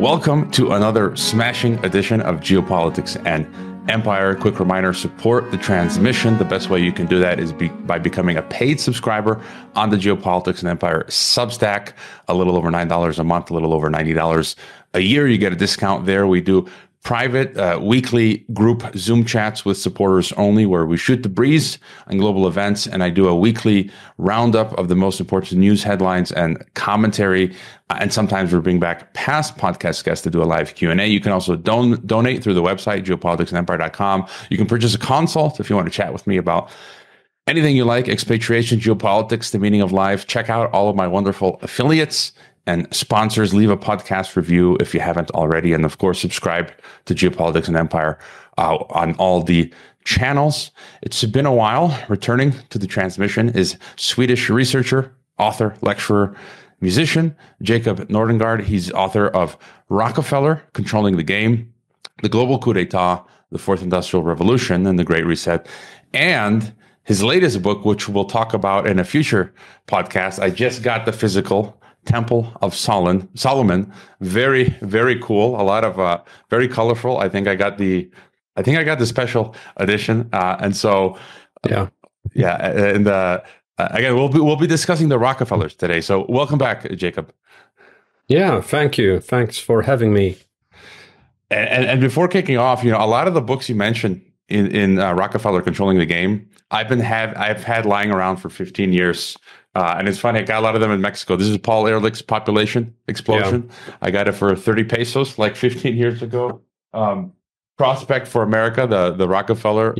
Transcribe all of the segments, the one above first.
Welcome to another smashing edition of Geopolitics and Empire. Quick reminder, support the transmission. The best way you can do that is by becoming a paid subscriber on the Geopolitics and Empire Substack. A little over $9 a month, a little over $90 a year. You get a discount there. We do private weekly group Zoom chats with supporters only, where we shoot the breeze on global events, and I do a weekly roundup of the most important news headlines and commentary, and sometimes we bring back past podcast guests to do a live Q&A. You can also donate through the website, geopoliticsandempire.com. You can purchase a consult if you want to chat with me about anything you like, expatriation, geopolitics, the meaning of life. Check out all of my wonderful affiliates and sponsors. Leave a podcast review if you haven't already. And of course, subscribe to Geopolitics and Empire on all the channels. It's been a while. Returning to the transmission is Swedish researcher, author, lecturer, musician, Jacob Nordangård. He's author of Rockefeller, Controlling the Game, The Global Coup d'etat, The Fourth Industrial Revolution, and The Great Reset. And his latest book, which we'll talk about in a future podcast, I just got the physical, Temple of Solomon. Very, very cool. A lot of very colorful. I think I got the special edition. And so again, we'll be discussing the Rockefellers today. So welcome back, Jacob. Yeah, thank you. Thanks for having me. And before kicking off, a lot of the books you mentioned in Rockefeller, Controlling the Game, I've had lying around for 15 years. And it's funny, I got a lot of them in Mexico. This is Paul Ehrlich's Population Explosion. Yeah. I got it for 30 pesos like 15 years ago. Prospect for America, the Rockefeller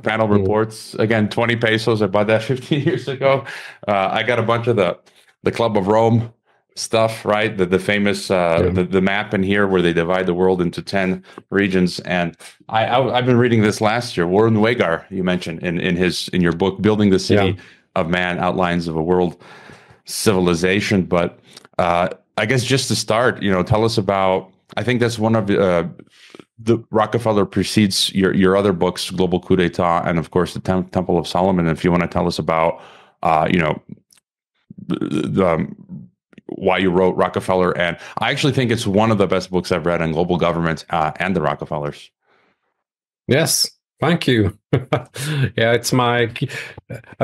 panel reports, again, 20 pesos. I bought that 15 years ago. I got a bunch of the Club of Rome stuff, right? The famous the map in here where they divide the world into 10 regions. And I've been reading this last year. Warren Wegar, you mentioned in your book, Building the City of Man, Outlines of a World Civilization. But I guess just to start, tell us about, I think that's one of the Rockefeller precedes your other books, Global Coup d'etat, and of course the Temple of Solomon. If you want to tell us about, why you wrote Rockefeller. And I actually think it's one of the best books I've read on global government and the Rockefellers. Yes. Thank you. I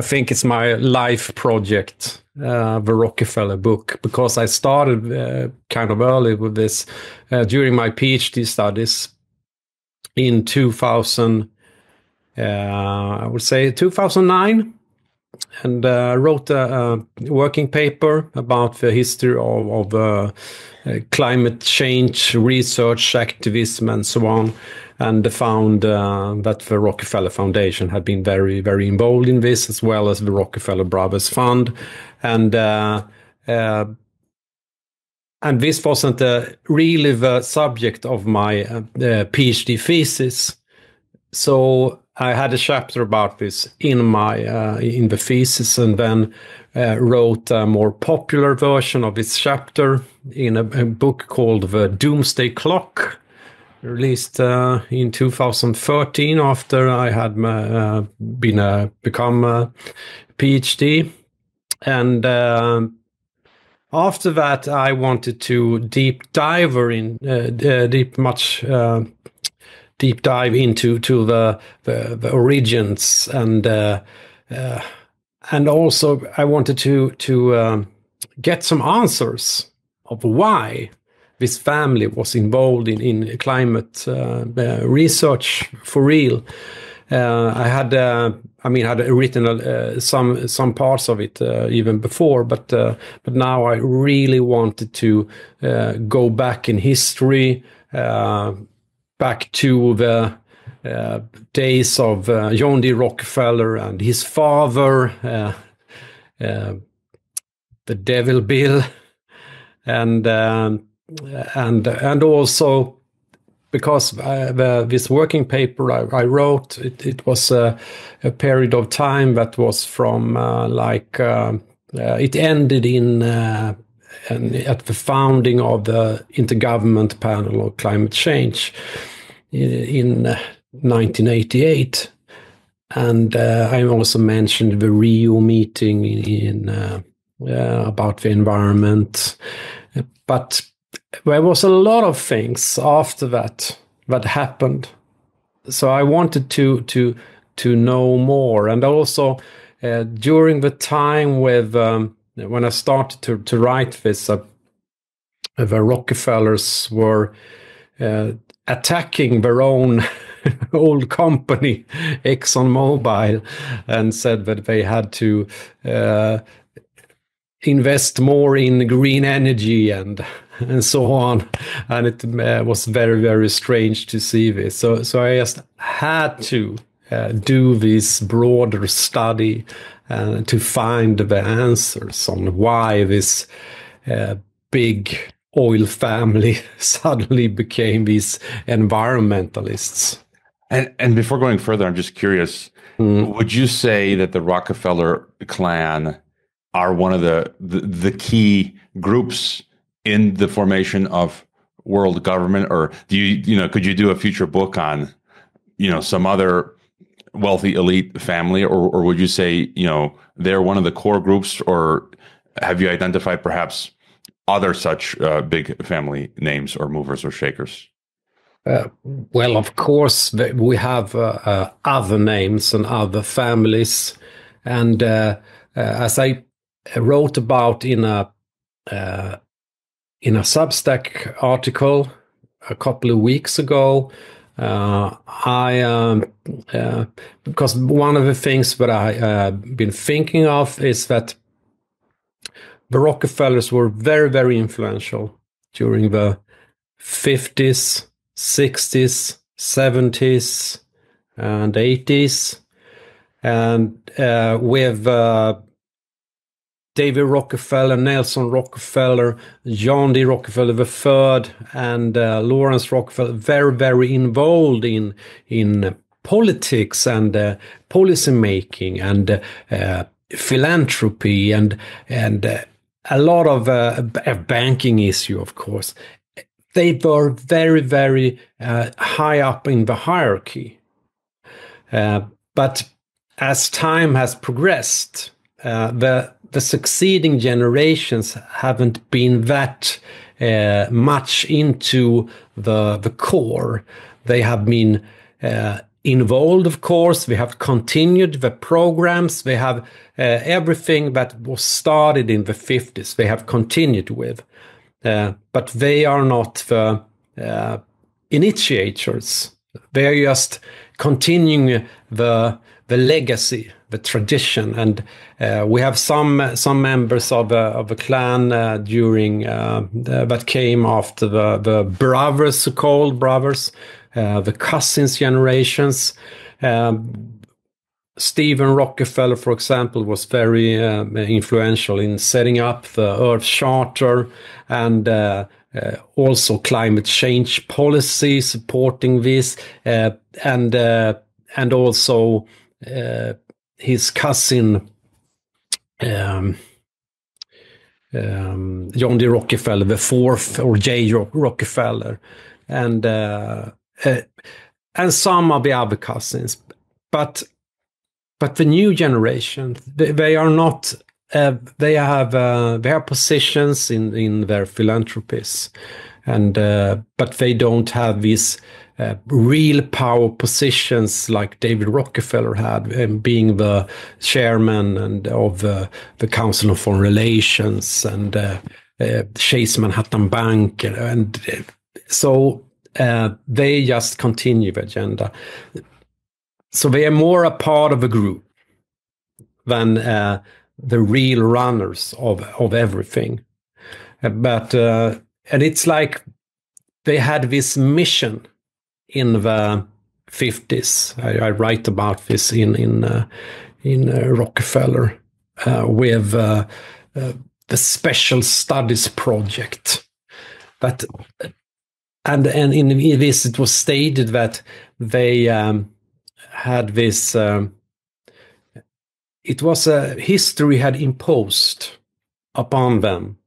think it's my life project, the Rockefeller book, because I started kind of early with this during my PhD studies in 2009, and wrote a working paper about the history of climate change research, activism, and so on. And found that the Rockefeller Foundation had been very, very involved in this, as well as the Rockefeller Brothers Fund. And this wasn't really the subject of my PhD thesis. So I had a chapter about this in the thesis, and then wrote a more popular version of this chapter in a book called The Doomsday Clock, released in 2013 after I had become a PhD. And after that, I wanted to deep dive into the origins, and also I wanted to get some answers of why this family was involved in climate research for real. I had written some parts of it even before, but now I really wanted to go back in history, back to the days of John D. Rockefeller and his father, the Devil Bill, and also because this working paper I wrote, it was a period of time that was from it ended at the founding of the Intergovernment Panel on Climate Change in 1988. And I also mentioned the Rio meeting about the environment. But there was a lot of things after that happened. So I wanted to know more, and also during the time with when I started to write this, the Rockefellers were attacking their own old company, ExxonMobil, and said that they had to invest more in green energy and so on. And it was very, very strange to see this. So I just had to do this broader study to find the answers on why this big oil family suddenly became these environmentalists. And before going further, I'm just curious, would you say that the Rockefeller clan are one of the key groups in the formation of world government? Or do could you do a future book on, some other wealthy elite family, or would you say, they're one of the core groups, or have you identified perhaps other such big family names or movers or shakers? Well, of course, we have other names and other families. And as I wrote about in a Substack article a couple of weeks ago, because one of the things that I been thinking of is that the Rockefellers were very, very influential during the 50s, 60s, 70s, and 80s. And with David Rockefeller, Nelson Rockefeller, John D. Rockefeller III, and Lawrence Rockefeller, very, very involved in politics and policy making and philanthropy and a lot of a banking issue, of course. They were very, very high up in the hierarchy. But as time has progressed, the succeeding generations haven't been that much into the core. They have been involved, of course. We have continued the programs. They have everything that was started in the 50s. They have continued with. But they are not the initiators. They are just continuing the legacy, the tradition, and we have some members of the clan during that came after the brothers, so-called brothers, the cousins generations. Stephen Rockefeller, for example, was very influential in setting up the Earth Charter and also climate change policy, supporting this, and also his cousin John D. Rockefeller, the fourth, or J. Rockefeller, and some of the other cousins, but the new generation, they are not. They have positions in their philanthropies, and but they don't have these real power positions like David Rockefeller had, being the chairman and of the Council on Foreign Relations and Chase Manhattan Bank, and so they just continue the agenda. So they are more a part of a group than the real runners of everything. But and it's like they had this mission in the 50s. I write about this in Rockefeller with the Special Studies Project. But and in this it was stated that they had this. It was history had imposed upon them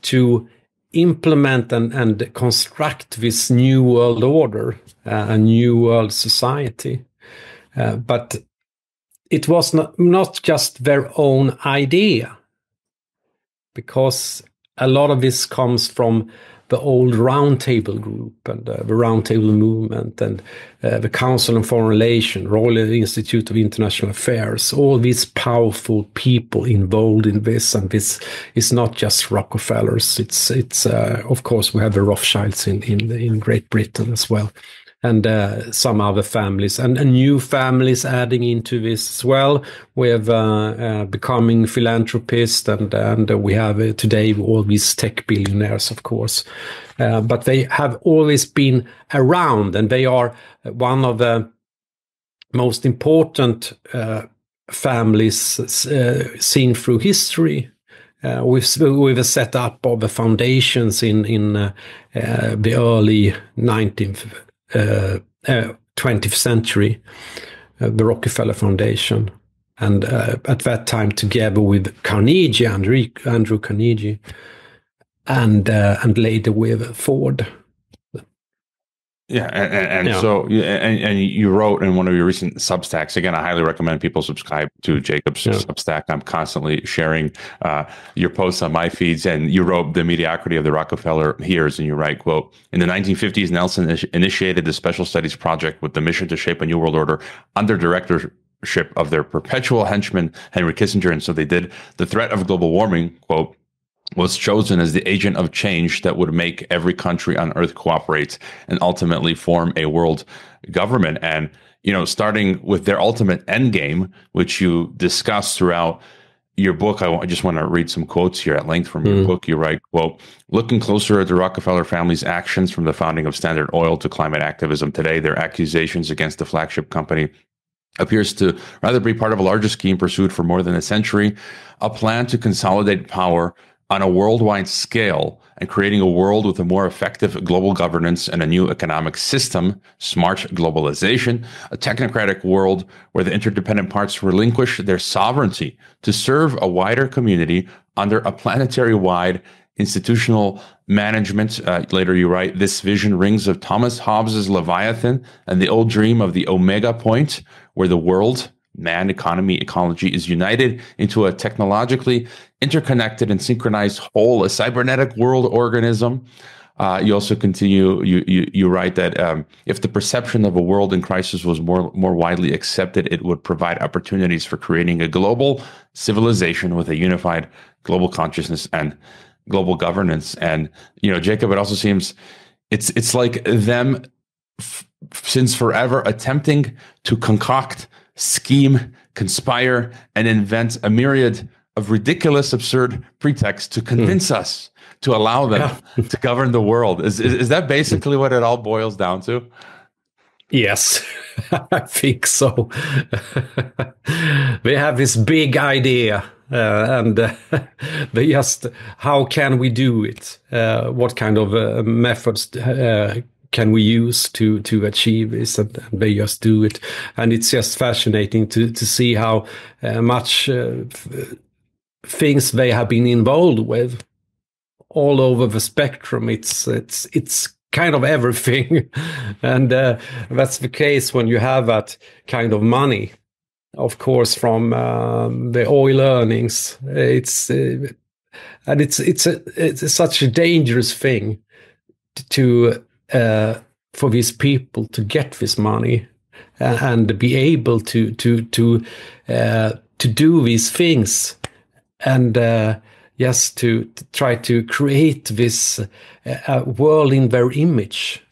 to implement and construct this new world order, a new world society. But it was not just their own idea, because a lot of this comes from the old Round Table group and the Round Table movement and the Council on Foreign Relations, Royal Institute of International Affairs, all these powerful people involved in this. And this is not just Rockefellers. It's of course, we have the Rothschilds in Great Britain as well, and some other families, and new families adding into this as well. We have becoming philanthropists, and we have today all these tech billionaires, of course. But they have always been around, and they are one of the most important families seen through history. With the setup of the foundations in the early 20th century, the Rockefeller Foundation, and at that time together with Carnegie, Andrew Carnegie, and later with Ford. Yeah, and so you wrote in one of your recent Substacks. Again, I highly recommend people subscribe to Jacob's Substack. I'm constantly sharing your posts on my feeds, and you wrote the mediocrity of the Rockefeller years, and you write, quote, in the 1950s, Nelson initiated the Special Studies Project with the mission to shape a new world order under directorship of their perpetual henchman, Henry Kissinger. And so they did. The threat of global warming, quote, was chosen as the agent of change that would make every country on earth cooperate and ultimately form a world government. And, starting with their ultimate end game, which you discuss throughout your book, I just want to read some quotes here at length from your book. You write, quote, looking closer at the Rockefeller family's actions from the founding of Standard Oil to climate activism today, their accusations against the flagship company appears to rather be part of a larger scheme pursued for more than a century, a plan to consolidate power on a worldwide scale and creating a world with a more effective global governance and a new economic system, smart globalization, a technocratic world where the interdependent parts relinquish their sovereignty to serve a wider community under a planetary-wide institutional management. Later you write, this vision rings of Thomas Hobbes's Leviathan and the old dream of the Omega Point, where the world, man, economy, ecology is united into a technologically interconnected and synchronized whole, a cybernetic world organism. You also continue, you write that if the perception of a world in crisis was more widely accepted, it would provide opportunities for creating a global civilization with a unified global consciousness and global governance. And, Jacob, it also seems it's like them since forever attempting to concoct, scheme, conspire, and invent a myriad of ridiculous, absurd pretexts to convince us to allow them to govern the world. Is that basically what it all boils down to? Yes, I think so. They have this big idea, and they just, how can we do it? What kind of methods can we use to achieve this? And they just do it. And it's just fascinating to see how much things they have been involved with all over the spectrum. It's kind of everything. And that's the case when you have that kind of money, of course, from the oil earnings. It's such a dangerous thing to for these people to get this money and be able to do these things, and just to try to create this world in their image.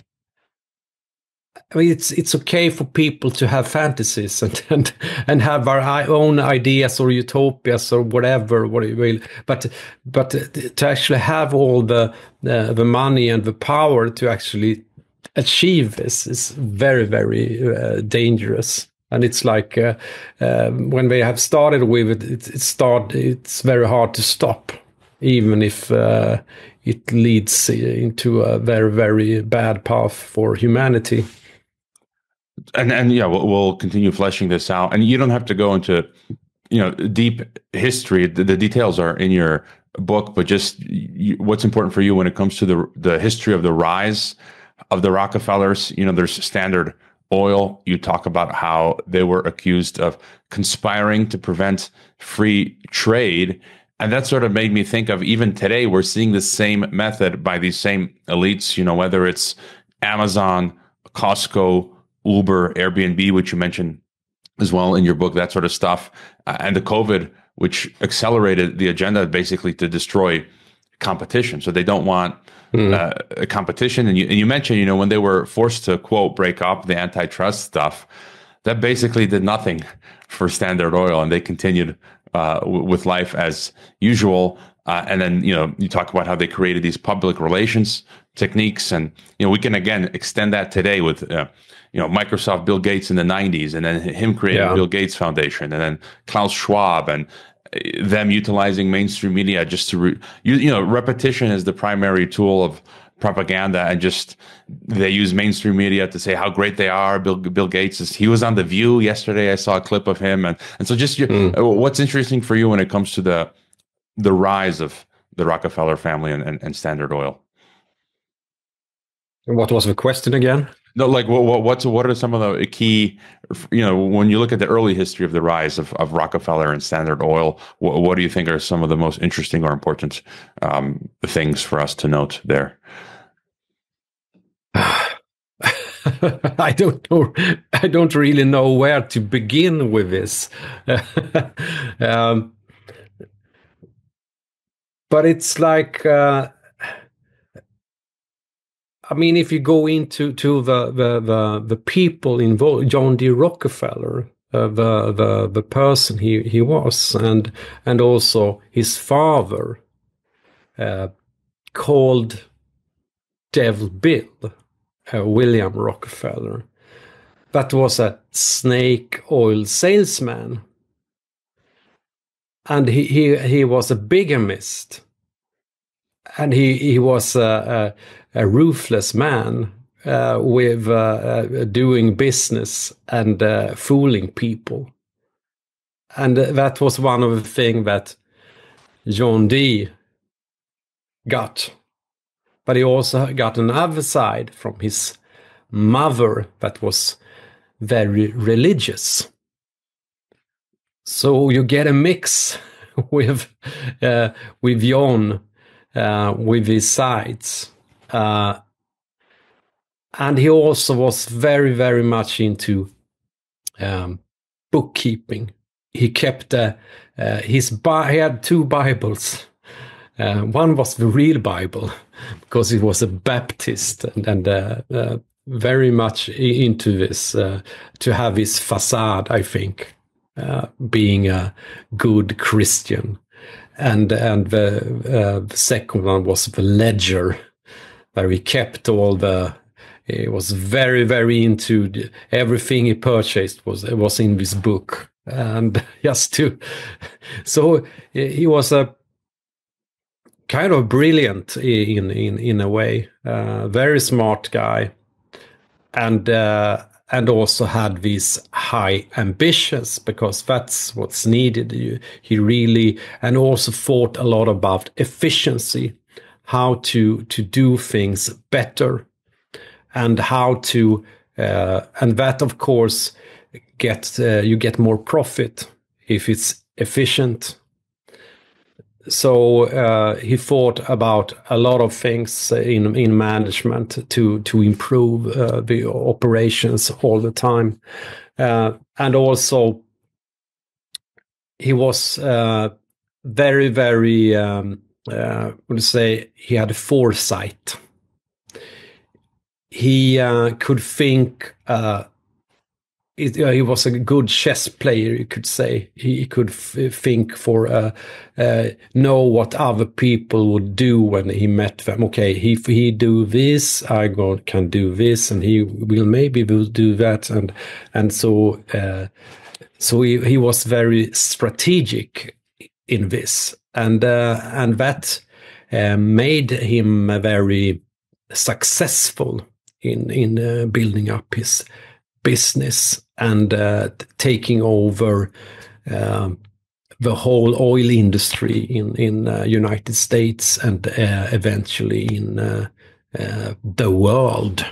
I mean, it's okay for people to have fantasies and have our own ideas or utopias or whatever, what you will, but to actually have all the money and the power to actually achieve this is very, very dangerous. And it's like when they have started with it, it's very hard to stop, even if it leads into a very, very bad path for humanity. And yeah, we'll continue fleshing this out. And you don't have to go into, deep history. The details are in your book, but just what's important for you when it comes to the history of the rise of the Rockefellers. There's Standard Oil. You talk about how they were accused of conspiring to prevent free trade. And that sort of made me think of, even today, we're seeing the same method by these same elites, whether it's Amazon, Costco, Uber, Airbnb, which you mentioned as well in your book, that sort of stuff, and the COVID, which accelerated the agenda basically to destroy competition. So they don't want a competition. And you mentioned, when they were forced to, quote, break up the antitrust stuff, that basically did nothing for Standard Oil, and they continued with life as usual. And then, you talk about how they created these public relations techniques. And, we can, again, extend that today with, Microsoft, Bill Gates in the 90s, and then him creating Bill Gates Foundation, and then Klaus Schwab, and them utilizing mainstream media just to, repetition is the primary tool of propaganda, and just they use mainstream media to say how great they are. Bill Gates he was on The View yesterday. I saw a clip of him, and so just what's interesting for you when it comes to the rise of the Rockefeller family and Standard Oil. What was the question again? No, like what are some of the key, when you look at the early history of the rise of Rockefeller and Standard Oil, what do you think are some of the most interesting or important things for us to note there? I don't know. I don't really know where to begin with this. But it's like, if you go into the people involved, John D. Rockefeller, the person he was, and also his father, called Devil Bill, William Rockefeller, that was a snake oil salesman, and he was a bigamist, and he was a ruthless man with doing business and fooling people. And that was one of the things that John D. got. But he also got another side from his mother that was very religious. So you get a mix with John, with his sides. And he also was very, very much into bookkeeping. He kept he had two Bibles. One was the real Bible, because he was a Baptist and very much into this, to have his facade, I think, being a good Christian. And the second one was the ledger, where he kept he was very, very into everything he purchased was in this book. And so he was a kind of brilliant in a way, very smart guy, and also had these high ambitions, because that's what's needed. He really, and also thought a lot about efficiency, how to do things better, and how to, and that of course you get more profit if it's efficient. So he thought about a lot of things in management to improve the operations all the time, and also he was very, very, would say, he had foresight. He could think. He was a good chess player, you could say. He could think know what other people would do when he met them. Okay, if he do this, I can do this, and he will do that, and so he was very strategic in this, and that made him very successful in building up his business and taking over the whole oil industry in United States and eventually in the world.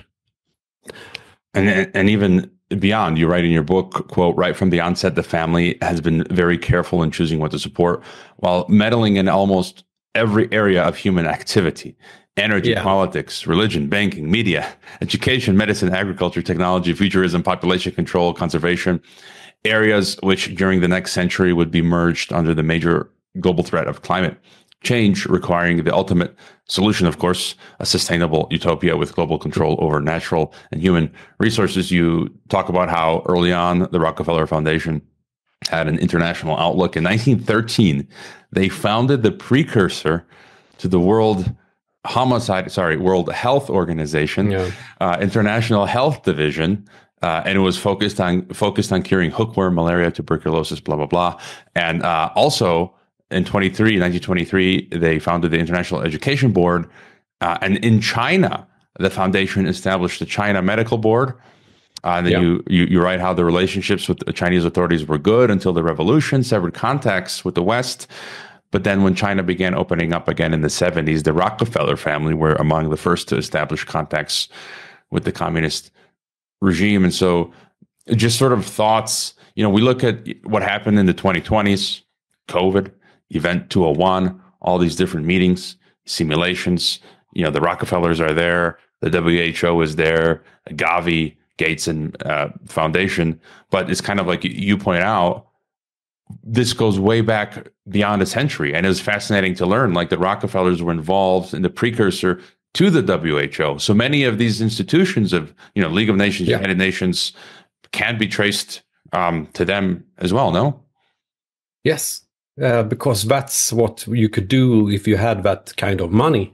And even beyond. You write in your book, quote, right from the onset, the family has been very careful in choosing what to support while meddling in almost every area of human activity: energy, politics, religion, banking, media, education, medicine, agriculture, technology, futurism, population control, conservation, areas which during the next century would be merged under the major global threat of climate change, requiring the ultimate solution, of course, a sustainable utopia with global control over natural and human resources. You talk about how early on the Rockefeller Foundation had an international outlook. In 1913, they founded the precursor to the World Health Organization, International Health Division, and it was focused on curing hookworm, malaria, tuberculosis, blah blah blah, and also in 1923, they founded the International Education Board, and in China, the foundation established the China Medical Board. And then you write how the relationships with the Chinese authorities were good until the revolution severed contacts with the West. But then when China began opening up again in the 70s, the Rockefeller family were among the first to establish contacts with the communist regime. And so just sort of thoughts, we look at what happened in the 2020s, COVID, Event 201, all these different meetings, simulations, the Rockefellers are there, the WHO is there, Gavi, Gates and Foundation. But it's kind of like you point out, this goes way back beyond a century. And it was fascinating to learn, like the Rockefellers were involved in the precursor to the WHO. So many of these institutions of, League of Nations, United Nations can be traced to them as well, no? Yes, because that's what you could do if you had that kind of money.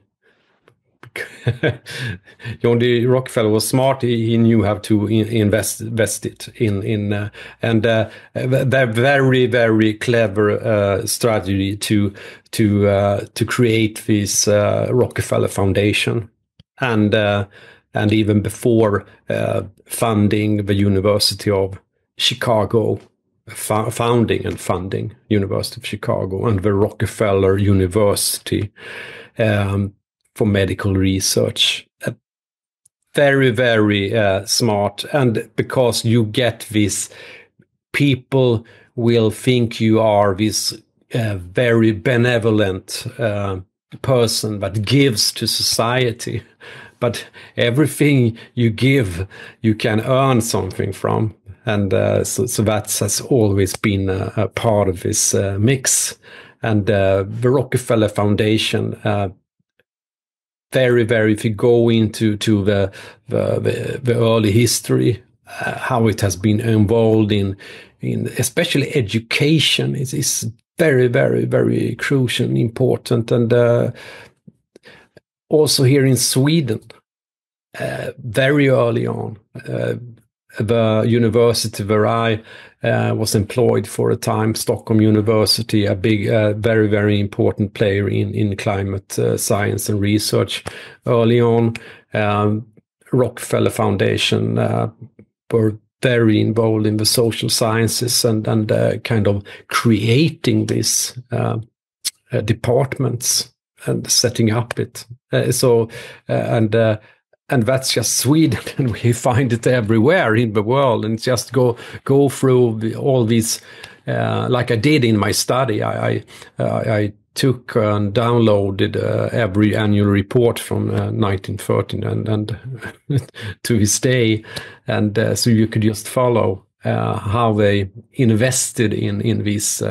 John D. Rockefeller was smart. He knew how to invest it in and they're very, very clever strategy to create this Rockefeller Foundation, and even before funding the University of Chicago, founding and funding University of Chicago and the Rockefeller University. For medical research. Very, very smart. And because you get this, people will think you are this very benevolent person that gives to society. But everything you give, you can earn something from. And so that has always been a part of this mix. And the Rockefeller Foundation, very, very, if you go into the early history, how it has been involved in especially education is very, very, very crucial and important. And also here in Sweden, very early on, the university where I was employed for a time, Stockholm University, a big, very, very important player in climate science and research. Early on, Rockefeller Foundation were very involved in the social sciences and kind of creating these departments and setting up it. And that's just Sweden, and we find it everywhere in the world. And just go through all these, like I did in my study. I took and downloaded every annual report from 1913 and to this day, and so you could just follow how they invested in these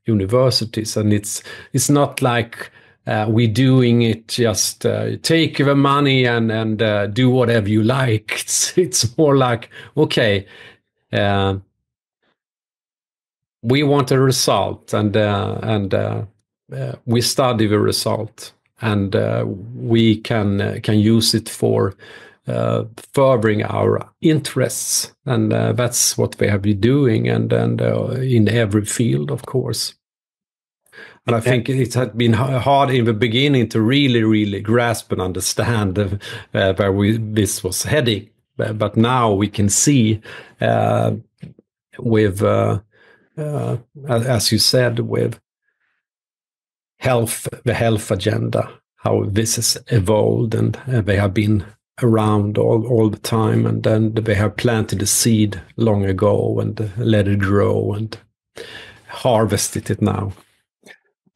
universities. And it's not like we're doing it just take the money and do whatever you like. It's more like, okay, we want a result, and we study the result, and we can use it for furthering our interests, and that's what we have been doing, and in every field, of course. And I think it had been hard in the beginning to really, really grasp and understand where this was heading. But now we can see with, as you said, with the health agenda, how this has evolved, and they have been around all the time, and then they have planted the seed long ago and let it grow and harvested it now.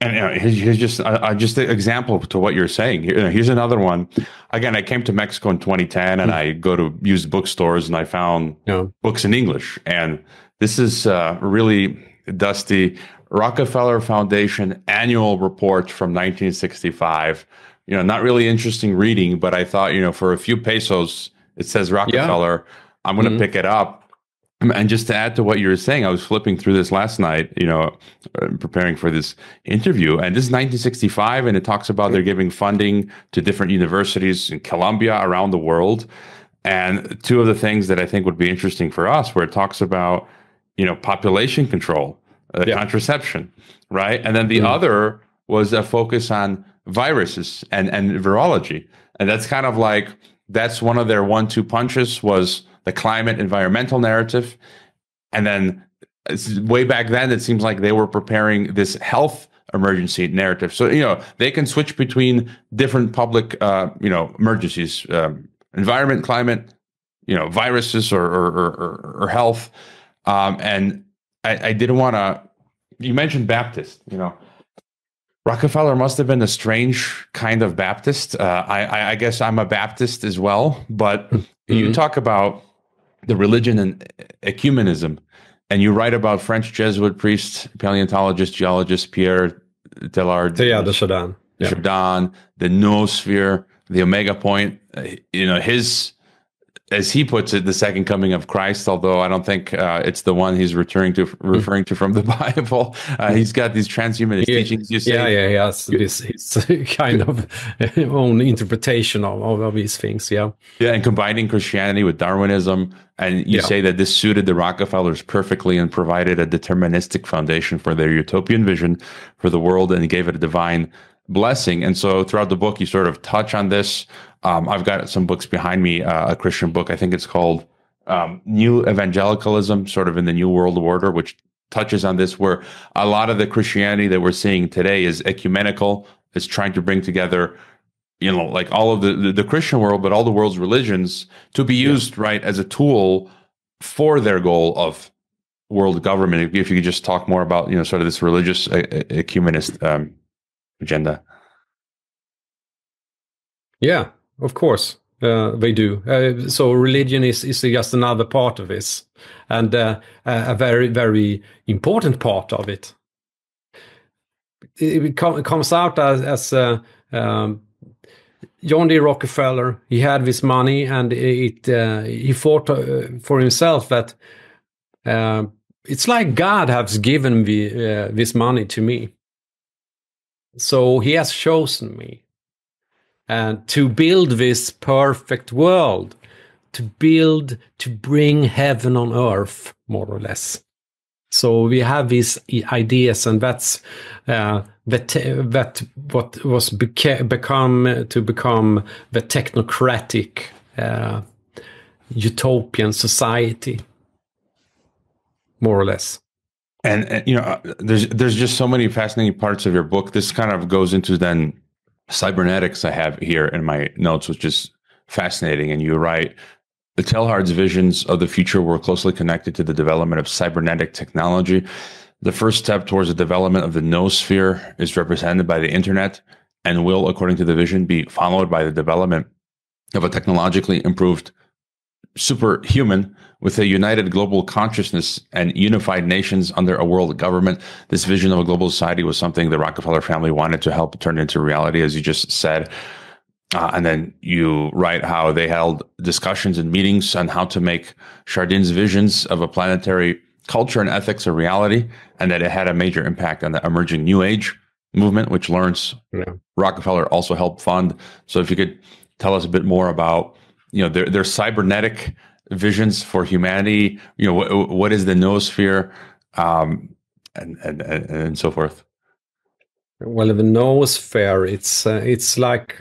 And here's just an example to what you're saying. Here's another one. Again, I came to Mexico in 2010, and I go to used bookstores, and I found books in English. And this is really dusty Rockefeller Foundation annual report from 1965. Not really interesting reading, but I thought, for a few pesos, it says Rockefeller. I'm going to pick it up. And just to add to what you were saying, I was flipping through this last night, preparing for this interview. And this is 1965, and it talks about they're giving funding to different universities in Colombia around the world. And two of the things that I think would be interesting for us, where it talks about, population control, contraception, right? And then the other was a focus on viruses and virology. And that's kind of like, that's one of their 1-2 punches was the climate environmental narrative. And then way back then, it seems like they were preparing this health emergency narrative. So, they can switch between different public, emergencies, environment, climate, viruses or health. And I didn't want to, you mentioned Baptist, Rockefeller must have been a strange kind of Baptist. I guess I'm a Baptist as well, but you talk about the religion and ecumenism, and you write about French Jesuit priest, paleontologist, geologist Pierre Teilhard de Chardin, the noosphere, the omega point. His, as he puts it, the second coming of Christ. Although I don't think it's the one he's referring to from the Bible. He's got these transhumanist teachings. You say, he has his kind of own interpretation of these things. And combining Christianity with Darwinism, and you say that this suited the Rockefellers perfectly and provided a deterministic foundation for their utopian vision for the world, and gave it a divine blessing. And so throughout the book, you sort of touch on this. I've got some books behind me, a Christian book. I think it's called New Evangelicalism, sort of in the New World Order, which touches on this, where a lot of the Christianity that we're seeing today is ecumenical. It's trying to bring together, like all of the Christian world, but all the world's religions to be used, right, as a tool for their goal of world government. If you could just talk more about, sort of this religious ecumenist agenda. Yeah, of course, they do. So religion is just another part of this, and a very, very important part of it. It comes out as John D. Rockefeller. He had this money, and he thought for himself that it's like God has given this money to me, so He has chosen me. And to build this perfect world, to bring heaven on earth, more or less. So we have these ideas, and that's that what was become the technocratic utopian society, more or less. And there's just so many fascinating parts of your book. This kind of goes into then cybernetics I have here in my notes, which is fascinating. And you write, the Teilhard's visions of the future were closely connected to the development of cybernetic technology. The first step towards the development of the noosphere is represented by the internet and will, according to the vision, be followed by the development of a technologically improved superhuman with a united global consciousness and unified nations under a world government. This vision of a global society was something the Rockefeller family wanted to help turn into reality, as you just said. And then you write how they held discussions and meetings on how to make Chardin's visions of a planetary culture and ethics a reality, and that it had a major impact on the emerging New Age movement, which Rockefeller also helped fund. So if you could tell us a bit more about their cybernetic visions for humanity, what is the noosphere, and so forth. Well, the noosphere, it's like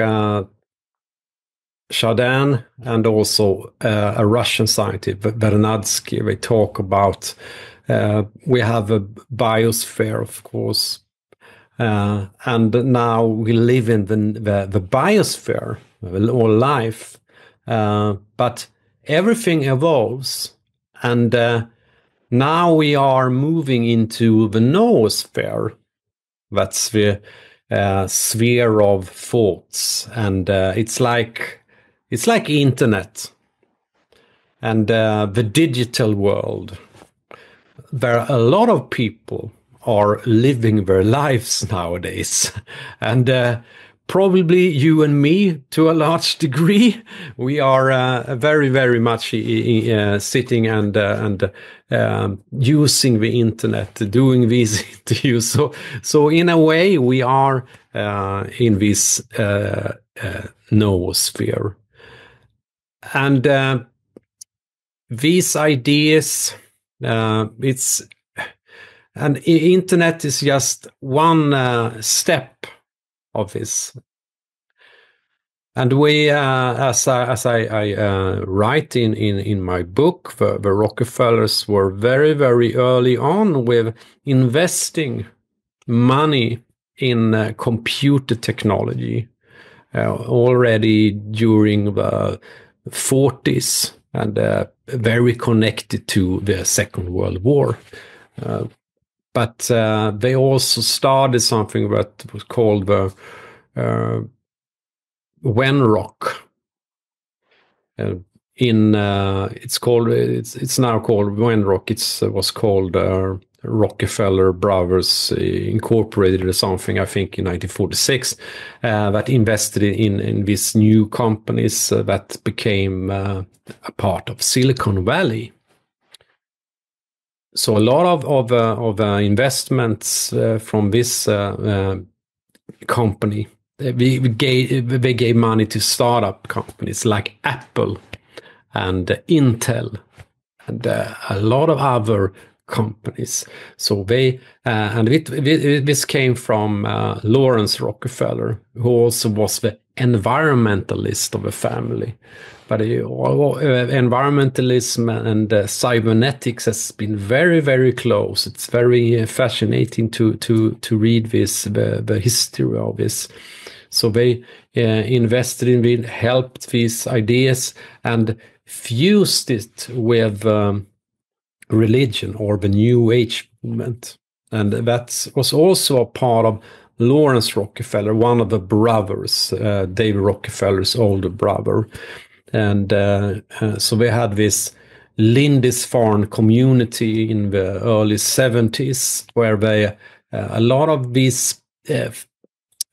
Chardin and also a Russian scientist, Vernadsky. They talk about we have a biosphere, of course, and now we live in the biosphere, all life. but everything evolves, and now we are moving into the noosphere. That's the sphere of thoughts, and it's like internet and the digital world. There are a lot of people are living their lives nowadays, and probably you and me, to a large degree, we are very, very much sitting and using the internet, doing these interviews. So in a way, we are in this noosphere, and these ideas, and internet is just one step of this. And we, as I write in my book, the Rockefellers were very, very early on with investing money in computer technology already during the 40s, and very connected to the Second World War. But they also started something that was called the Wenrock. It's now called Wenrock. It was called Rockefeller Brothers Incorporated or something, I think, in 1946, that invested in these new companies that became a part of Silicon Valley. So a lot of investments from this company, they gave money to startup companies like Apple and Intel and a lot of other companies. So they this came from Lawrence Rockefeller, who also was the environmentalist of the family. But environmentalism and cybernetics has been very, very close. It's very fascinating to read this, the history of this. So they invested in it, helped these ideas, and fused it with religion or the New Age movement. And that was also a part of Lawrence Rockefeller, one of the brothers, David Rockefeller's older brother. And so we had this Lindisfarne community in the early 70s, where a lot of these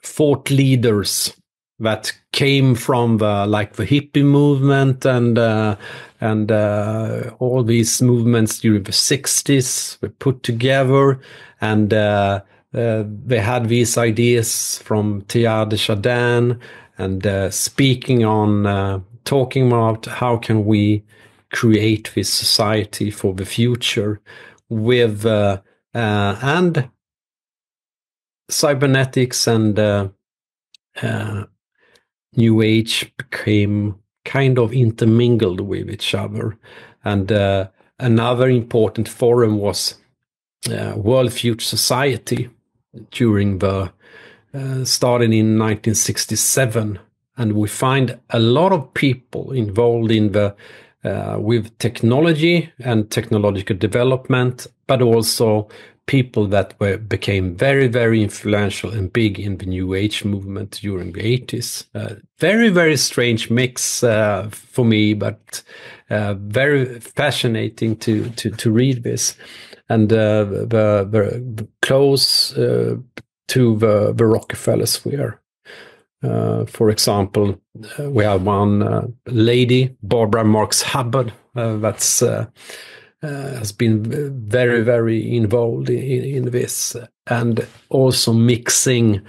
thought leaders that came from the hippie movement and all these movements during the 60s were put together, and they had these ideas from Teilhard de Chardin, and talking about how can we create this society for the future with and cybernetics and New Age became kind of intermingled with each other. And another important forum was World Future Society during the starting in 1967. And we find a lot of people involved in the with technology and technological development, but also people that became very, very influential and big in the New Age movement during the 80s. Very, very strange mix for me, but very fascinating to read this. And the close to the Rockefeller sphere. For example, we have one lady, Barbara Marx Hubbard, that's has been very, very involved in this, and also mixing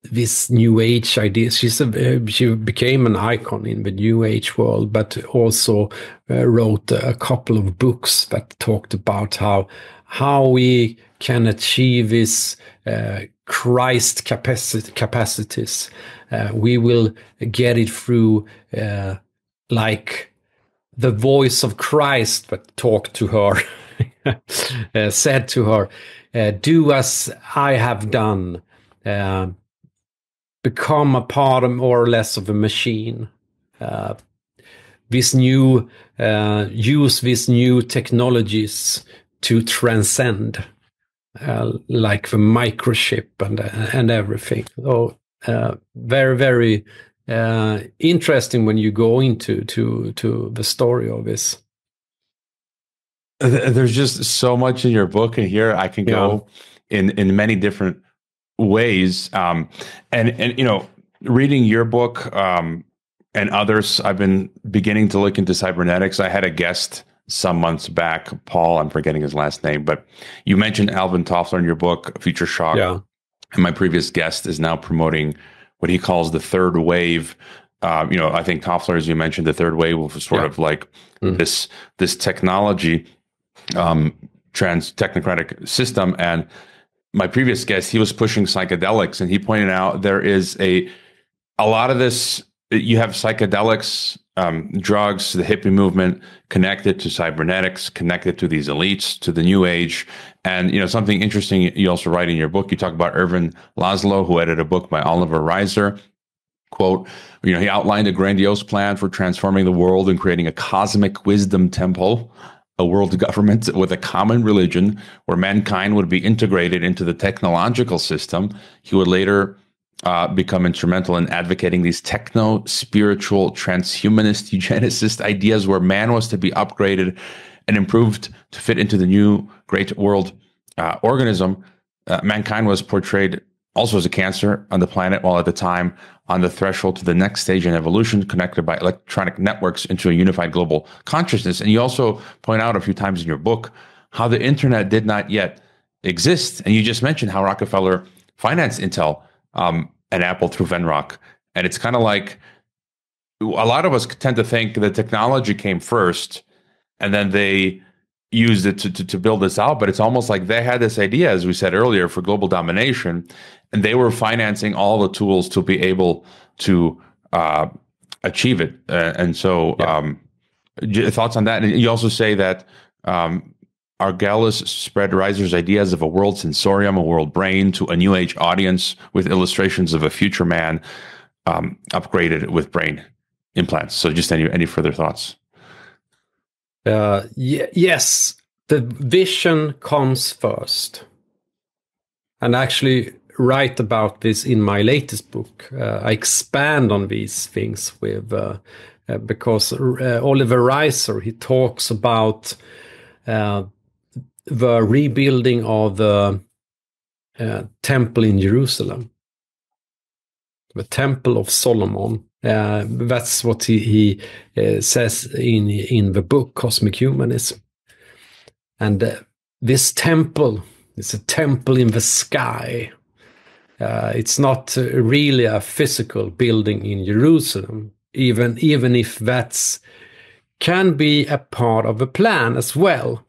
this New Age ideas. She became an icon in the New Age world, but also wrote a couple of books that talked about how we can achieve this Christ capacities. We will get it through like the voice of Christ that talked to her, said to her, do as I have done, become a part of more or less of a machine. this new use these new technologies to transcend, like the microchip and everything. So very, very interesting when you go into the story of this. There's just so much in your book, and here I can go in many different ways. And you know, reading your book and others, I've been beginning to look into cybernetics. I had a guest some months back, Paul, I'm forgetting his last name, but you mentioned Alvin Toffler in your book, Future Shock. Yeah. And my previous guest is now promoting what he calls the third wave. You know, I think Toffler, as you mentioned, the third wave was sort of like this technology, technocratic system. And my previous guest, he was pushing psychedelics, and he pointed out there is a lot of this. You have psychedelics, drugs, the hippie movement connected to cybernetics, connected to these elites, to the new age. And, you know, something interesting you also write in your book, you talk about Ervin Laszlo, who edited a book by Oliver Reiser. Quote, you know, he outlined a grandiose plan for transforming the world and creating a cosmic wisdom temple, a world government with a common religion where mankind would be integrated into the technological system. He would later become instrumental in advocating these techno-spiritual, transhumanist, eugenicist ideas where man was to be upgraded and improved to fit into the new great world organism. Mankind was portrayed also as a cancer on the planet, while at the time on the threshold to the next stage in evolution, connected by electronic networks into a unified global consciousness. And you also point out a few times in your book how the internet did not yet exist. And you just mentioned how Rockefeller financed Intel and Apple through Venrock. And it's kind of like a lot of us tend to think the technology came first and then they used it to build this out. But it's almost like they had this idea, as we said earlier, for global domination, and they were financing all the tools to be able to achieve it. And so thoughts on that? And you also say that Argelis spread Reiser's ideas of a world sensorium, a world brain, to a new age audience with illustrations of a future man upgraded with brain implants. So just any further thoughts? Yes, the vision comes first. And I actually write about this in my latest book. I expand on these things with because Oliver Reiser, he talks about the rebuilding of the temple in Jerusalem, the Temple of Solomon. That's what he says in the book Cosmic Humanism. And this temple is a temple in the sky. It's not really a physical building in Jerusalem, even if that's can be a part of a plan as well,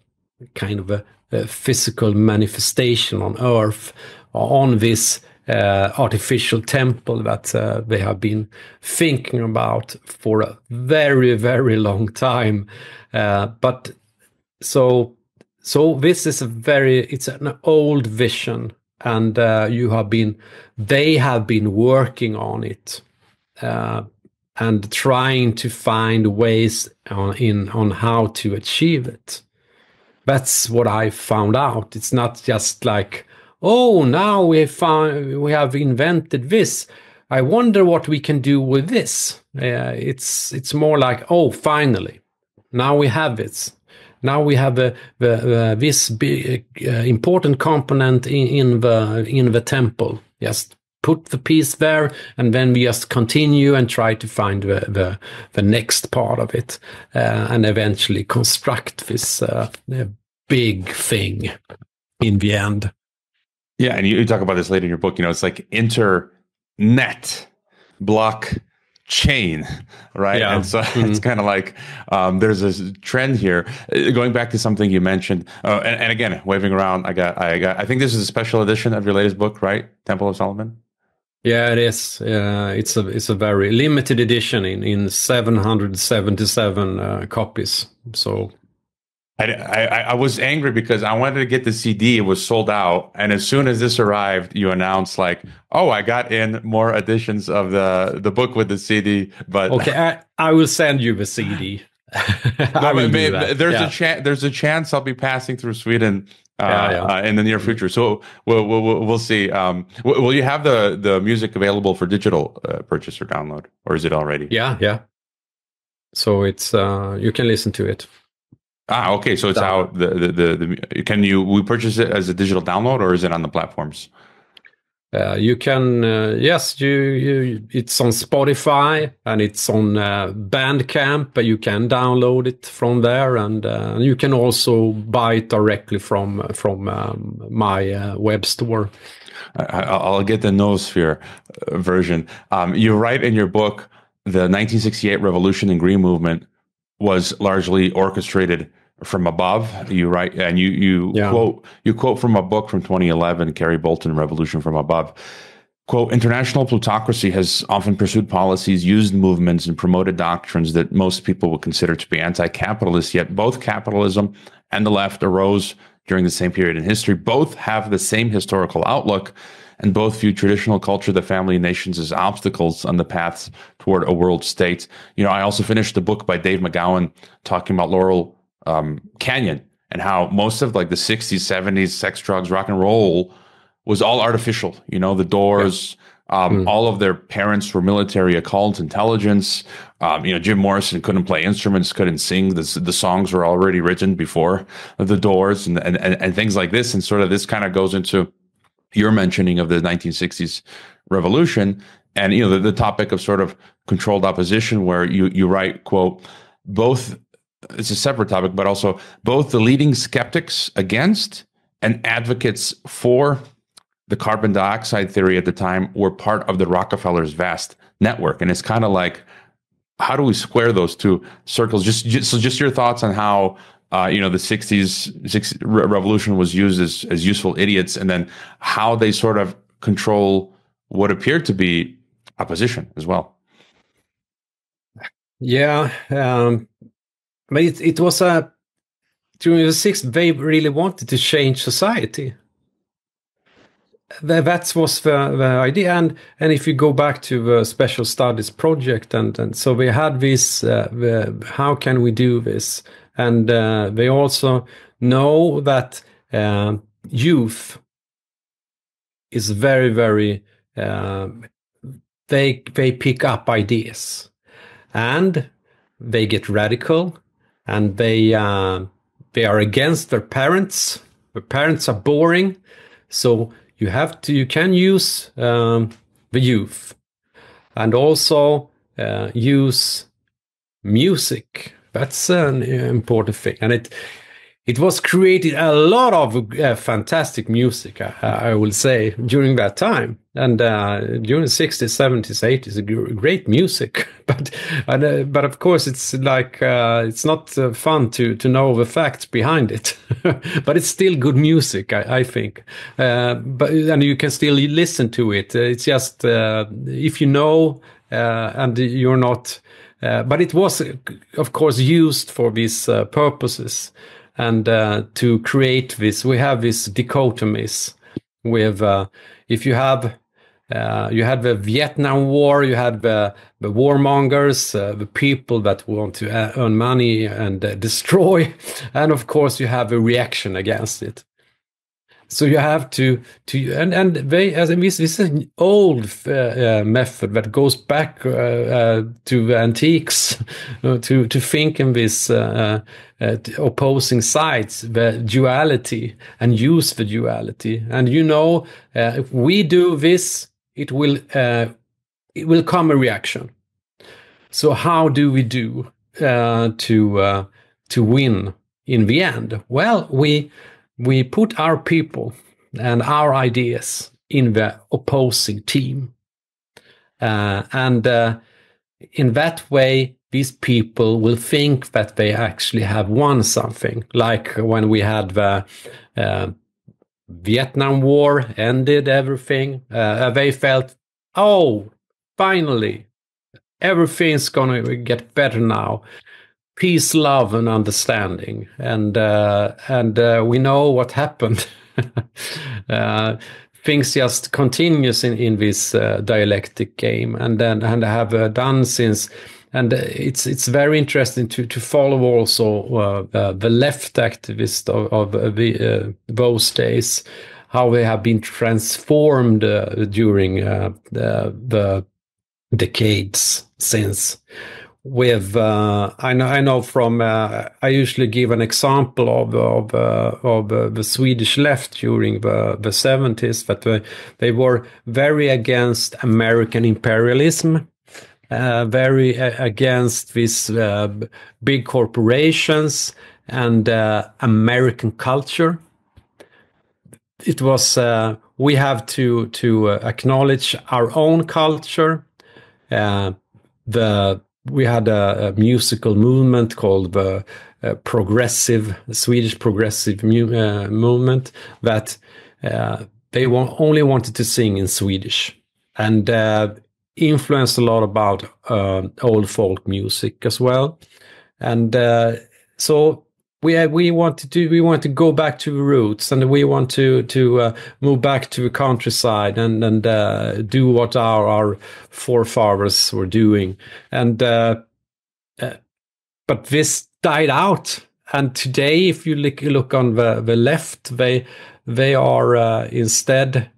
kind of a physical manifestation on Earth on this artificial temple that they have been thinking about for a very, very long time. But so this is it's an old vision, and they have been working on it and trying to find ways on how to achieve it. That's what I found out. It's not just like, oh, now we have invented this. I wonder what we can do with this. It's more like, oh, finally, now we have it. Now we have this big, important component in the temple. Just put the piece there, and then we just continue and try to find the next part of it, and eventually construct this big thing in the end. Yeah, and you talk about this later in your book. You know, it's like internet blockchain, right? Yeah. And so it's kind of like there's this trend here. Going back to something you mentioned, and again, waving around. I think this is a special edition of your latest book, right? Temple of Solomon. Yeah, it is. It's a very limited edition in 777 copies. So I was angry because I wanted to get the CD. It was sold out, and as soon as this arrived, you announced like, "Oh, I got in more editions of the book with the CD." But Okay, I will send you the CD. I no, will do that. there's Yeah. a chance. There's a chance I'll be passing through Sweden Yeah, yeah. in the near future. So we'll see. Will you have the music available for digital purchase or download, or is it already? Yeah, yeah. So it's you can listen to it. Okay. So it's out. Can we purchase it as a digital download, or is it on the platforms? You can, yes, it's on Spotify and it's on Bandcamp, but you can download it from there, and you can also buy it directly from my web store. I'll get the Noosphere version. You write in your book, the 1968 revolution and Green movement was largely orchestrated from above. You write, and you quote from a book from 2011, Kerry Bolton, Revolution from Above. Quote, international plutocracy has often pursued policies, used movements, and promoted doctrines that most people would consider to be anti-capitalist, yet both capitalism and the left arose during the same period in history. Both have the same historical outlook, and both view traditional culture, the family, and nations as obstacles on the paths toward a world state. I also finished the book by Dave McGowan talking about Laurel Canyon and how most of like the 60s, 70s, sex, drugs, rock and roll was all artificial. The Doors, all of their parents were military, occult, intelligence. Jim Morrison couldn't play instruments, couldn't sing. The songs were already written before the Doors and things like this. And sort of this kind of goes into your mentioning of the 1960s revolution and, the topic of sort of controlled opposition, where you write, quote, both, it's a separate topic, but also both the leading skeptics against and advocates for the carbon dioxide theory at the time were part of the Rockefeller's vast network. And it's kind of like, how do we square those two circles? Just your thoughts on how, the 60s revolution was used as useful idiots, and then how they sort of control what appeared to be opposition as well. Yeah. But it was during the 60s, they really wanted to change society. That was the idea, and if you go back to the special studies project, and so we had this, how can we do this? And they also know that youth is very, very, they pick up ideas, and they get radical, and they are against their parents. The parents are boring, so you can use the youth, and also use music. That's an important thing, and it was created a lot of fantastic music, I will say, during that time. And during the 60s, 70s, 80s, great music. But of course, it's like it's not fun to know the facts behind it. But it's still good music, I think. And you can still listen to it. It's just if you know and you're not. But it was, of course, used for these purposes. And to create this, we have these dichotomies with, if you had the Vietnam War, you had the warmongers, the people that want to earn money and destroy, and of course you have a reaction against it. So you have to and they, as this is an old method that goes back to the antiques, to think in this opposing sides, the duality, and use the duality. And if we do this, it will come a reaction. So how do we do to win in the end? Well, we put our people and our ideas in the opposing team. And in that way, these people will think that they actually have won something. Like when we had the Vietnam War ended everything, they felt, oh, finally, everything's going to get better now. peace, love, and understanding, and we know what happened. Things just continues in this dialectic game, and have done since. And it's very interesting to follow also the left activists of those days, how they have been transformed during the decades since. With I know from I usually give an example of the Swedish left during the 70s, that they were very against American imperialism, very against these big corporations and American culture. It was we have to acknowledge our own culture. We had a musical movement called the Swedish progressive movement, that they only wanted to sing in Swedish, and influenced a lot about old folk music as well. And so we want to go back to the roots, and we want to move back to the countryside and do what our forefathers were doing. And but this died out. And today, if you look on the left, they are instead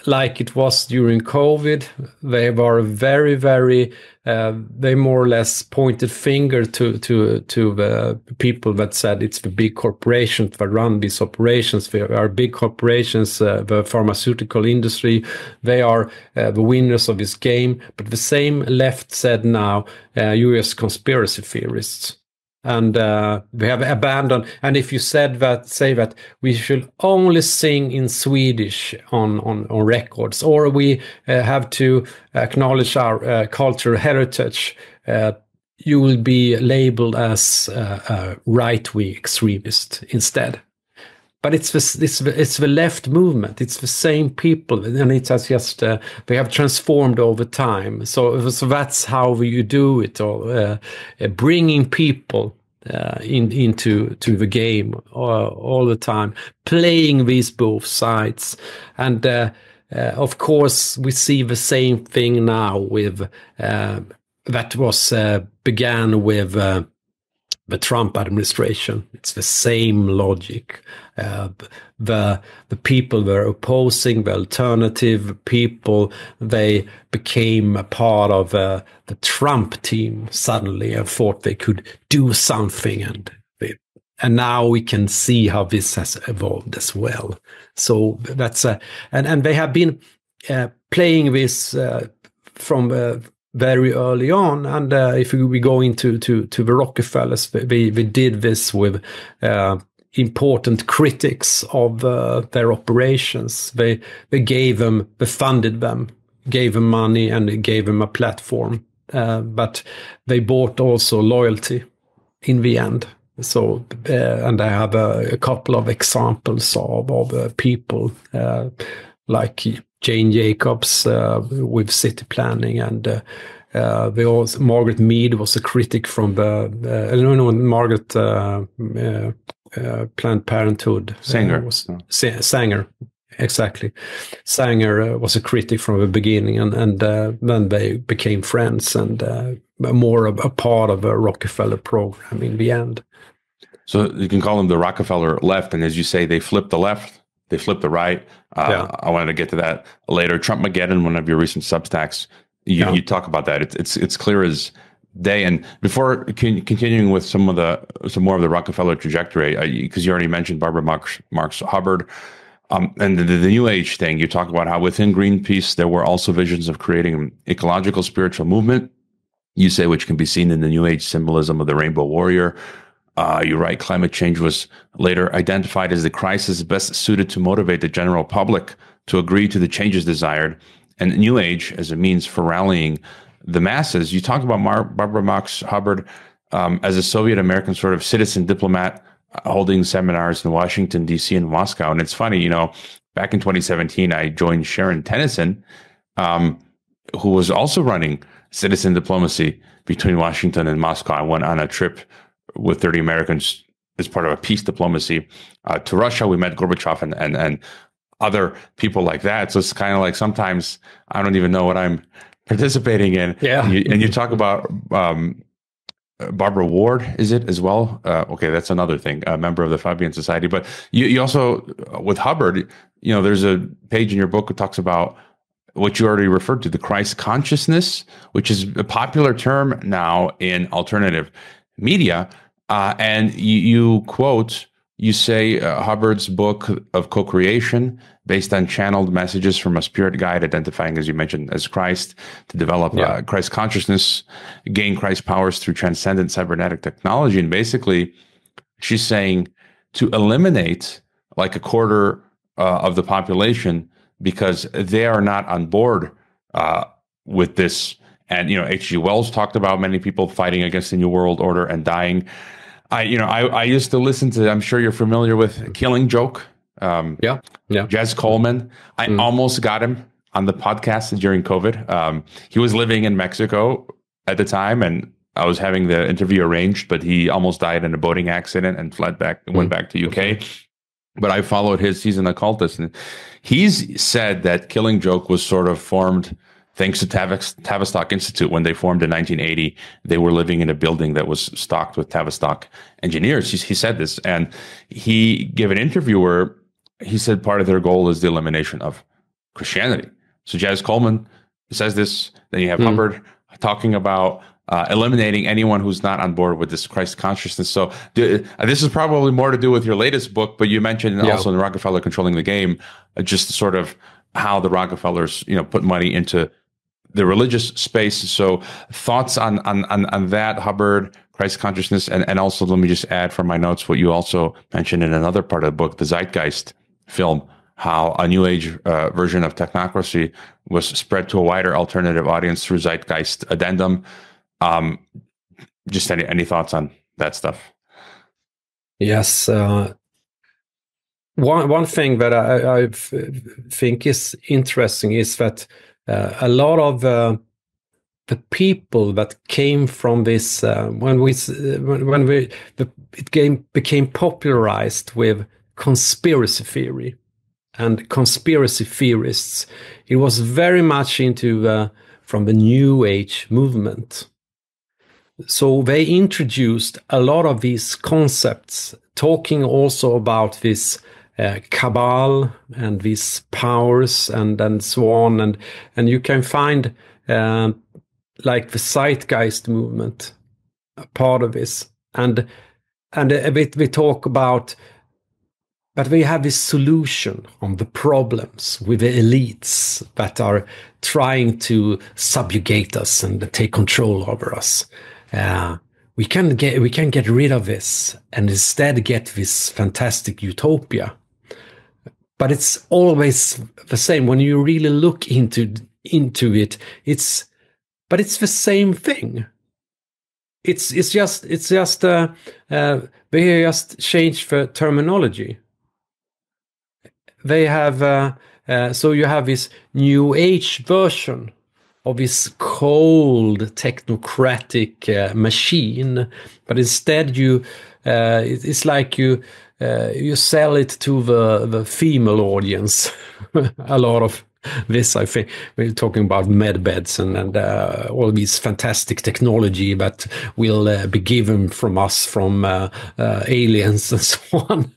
like it was during COVID. They were very, very. They more or less pointed finger to the people that said it's the big corporations that run these operations. They are big corporations, the pharmaceutical industry. They are the winners of this game. But the same left said now, U.S. conspiracy theorists. And we have abandoned. And if you say that we should only sing in Swedish on records, or we have to acknowledge our cultural heritage, you will be labeled as a right-wing extremist instead. But it's the left movement. It's the same people, and it has just they have transformed over time. So that's how you do it, or bringing people into the game all the time, playing these both sides. And of course, we see the same thing now with that was began with the Trump administration. It's the same logic. The people were opposing the alternative people. They became a part of the Trump team suddenly and thought they could do something. And now we can see how this has evolved as well. So that's and they have been playing this from very early on. And if we go into the Rockefellers, we did this with important critics of their operations. They funded them, gave them money, and gave them a platform. But they bought also loyalty in the end. So, and I have a couple of examples of people like Jane Jacobs with city planning, and Margaret Mead was a critic from Margaret Planned Parenthood. Sanger. Sanger, exactly. Sanger was a critic from the beginning, and then they became friends and more of a part of a Rockefeller program in the end. So you can call them the Rockefeller left, and as you say, they flipped the left, they flipped the right. I wanted to get to that later. Trumpmageddon, one of your recent Substacks, you talk about that. It's clear as day. And before continuing with some more of the Rockefeller trajectory, because you already mentioned Barbara Marx Hubbard, and the New Age thing, you talk about how within Greenpeace there were also visions of creating an ecological spiritual movement. You say which can be seen in the New Age symbolism of the Rainbow Warrior. You're right, climate change was later identified as the crisis best suited to motivate the general public to agree to the changes desired, and New Age as a means for rallying the masses. You talk about Barbara Marx Hubbard as a Soviet-American sort of citizen diplomat holding seminars in Washington, D.C. and Moscow. And it's funny, back in 2017, I joined Sharon Tennyson, who was also running citizen diplomacy between Washington and Moscow. I went on a trip with 30 Americans as part of a peace diplomacy to Russia. We met Gorbachev and other people like that. So it's kind of like sometimes I don't even know what I'm participating in. Yeah. And you talk about Barbara Ward, is it as well? Okay, that's another thing, a member of the Fabian Society. But you also, with Hubbard, there's a page in your book that talks about what you already referred to, the Christ consciousness, which is a popular term now in alternative media. And you quote, you say Hubbard's book of co-creation, based on channeled messages from a spirit guide identifying, as you mentioned, as Christ, to develop Christ consciousness, gain Christ powers through transcendent cybernetic technology. And basically, she's saying to eliminate like a quarter of the population because they are not on board with this. And, H.G. Wells talked about many people fighting against the New World Order and dying. I used to listen to, I'm sure you're familiar with Killing Joke. Jez Coleman. I almost got him on the podcast during COVID. He was living in Mexico at the time, and I was having the interview arranged, but he almost died in a boating accident and went back to UK. Okay. But I followed he's an occultist, and he's said that Killing Joke was sort of formed thanks to Tavistock Institute. When they formed in 1980, they were living in a building that was stocked with Tavistock engineers. He said this, and he gave an interview where he said part of their goal is the elimination of Christianity. So Jez Coleman says this. Then you have Hubbard talking about eliminating anyone who's not on board with this Christ consciousness. So this is probably more to do with your latest book, but you mentioned also in Rockefeller Controlling the Game, just sort of how the Rockefellers, put money into the religious space. So thoughts on that, Hubbard, Christ consciousness, and also let me just add from my notes what you also mentioned in another part of the book, the Zeitgeist film, how a new age version of technocracy was spread to a wider alternative audience through Zeitgeist addendum. Just any thoughts on that stuff? Yes. One thing that I think is interesting is that a lot of the people that came from this became popularized with conspiracy theory and conspiracy theorists. It was very much into from the New Age movement. So they introduced a lot of these concepts, talking also about this cabal and these powers and so on, and you can find like the Zeitgeist movement a part of this, and a bit we talk about, but we have this solution on the problems with the elites that are trying to subjugate us and take control over us. We can get rid of this and instead get this fantastic utopia. But it's always the same when you really look into it. It's the same thing. It's just they just changed the terminology. They have so you have this New Age version of this cold technocratic machine, but instead it's like you sell it to the female audience. A lot of this, I think, we're talking about med beds and all these fantastic technology that will be given from us from aliens and so on.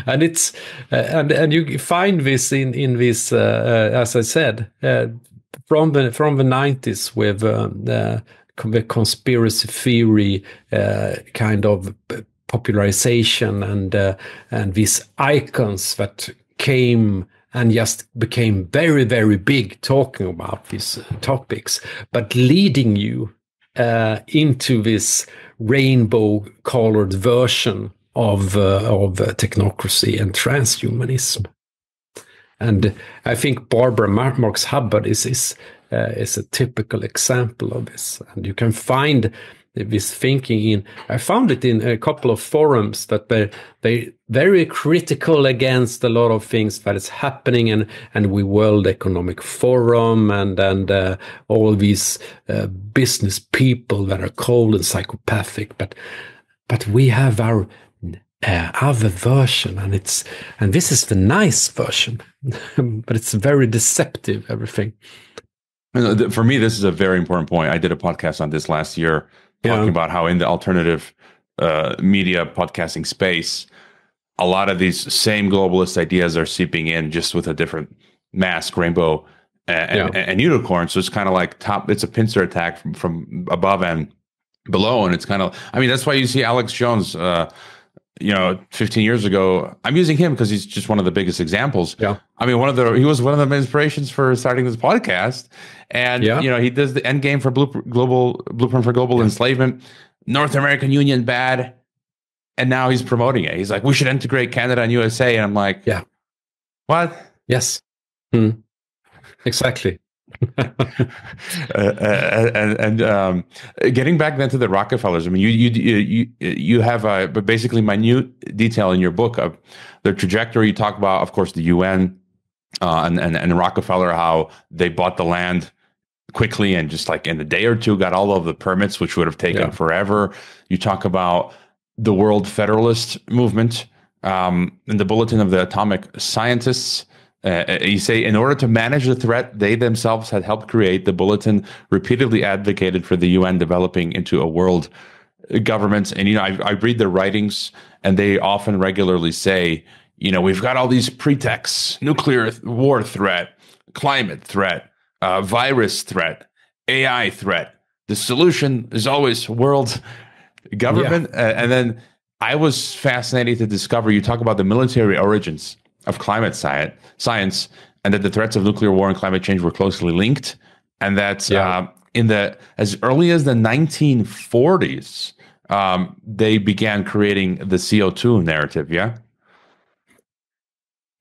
And it's and you find this in this as I said from the 90s with the conspiracy theory kind of popularization and these icons that came and just became very, very big talking about these topics, but leading you into this rainbow-colored version of technocracy and transhumanism. And I think Barbara Marx Hubbard is a typical example of this. And you can find this thinking in. I found it in a couple of forums that they very critical against a lot of things that is happening, and we World Economic Forum and all these business people that are cold and psychopathic, but we have our other version, and this is the nice version, but it's very deceptive, everything. For me, this is a very important point. I did a podcast on this last year, talking about how in the alternative media podcasting space, a lot of these same globalist ideas are seeping in, just with a different mask, rainbow, and unicorn. So it's kind of like it's a pincer attack from above and below. And it's kind of, I mean, that's why you see Alex Jones, 15 years ago. I'm using him because he's just one of the biggest examples. Yeah. I mean, he was one of the inspirations for starting this podcast. And, he does the end game for Blueprint for Global Enslavement, North American Union bad. And now he's promoting it. He's like, we should integrate Canada and USA. And I'm like, what? Yes. Exactly. and getting back then to the Rockefellers, I mean, you have but basically minute detail in your book of the trajectory. You talk about, of course, the UN and Rockefeller, how they bought the land quickly and just like in a day or two got all of the permits, which would have taken forever. You talk about the World Federalist Movement in the Bulletin of the Atomic Scientists. You say, in order to manage the threat they themselves had helped create, the Bulletin repeatedly advocated for the UN developing into a world government. And, I read their writings, and they often regularly say, we've got all these pretexts: nuclear war threat, climate threat, virus threat, AI threat. The solution is always world government. And then I was fascinated to discover, you talk about the military origins of climate science, and that the threats of nuclear war and climate change were closely linked, and that as early as the 1940s, they began creating the CO2 narrative.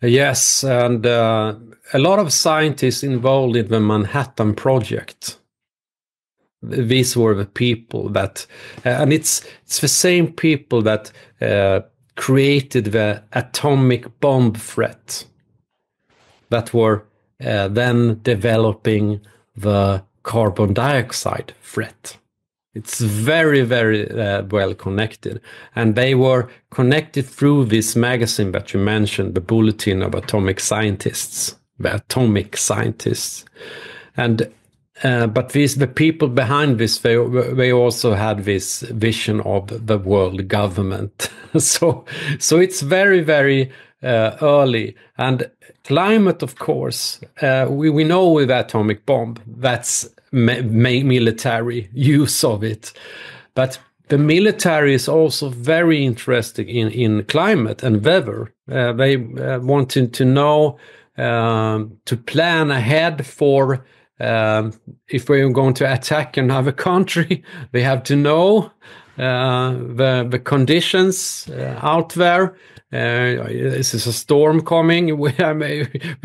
Yes, and a lot of scientists involved in the Manhattan Project. These were the people that, and it's the same people that created the atomic bomb threat, that were then developing the carbon dioxide threat. It's very, very well connected. And they were connected through this magazine that you mentioned, the Bulletin of Atomic Scientists, the Atomic Scientists. And but the people behind this, they also had this vision of the world government. So it's very, very early. And climate, of course, we know with the atomic bomb, that's military use of it. But the military is also very interested in climate and weather. They wanted to know, to plan ahead for if we're going to attack another country, they have to know the conditions out there. Is this a storm coming? We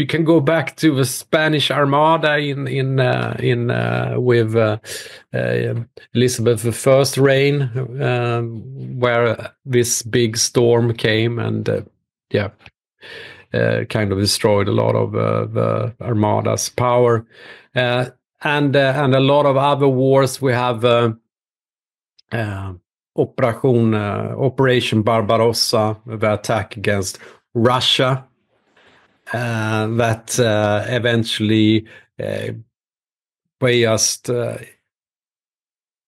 can go back to the Spanish Armada with Elizabeth I's reign, where this big storm came and kind of destroyed a lot of the Armada's power, and a lot of other wars. We have Operation Barbarossa, the attack against Russia, that eventually we just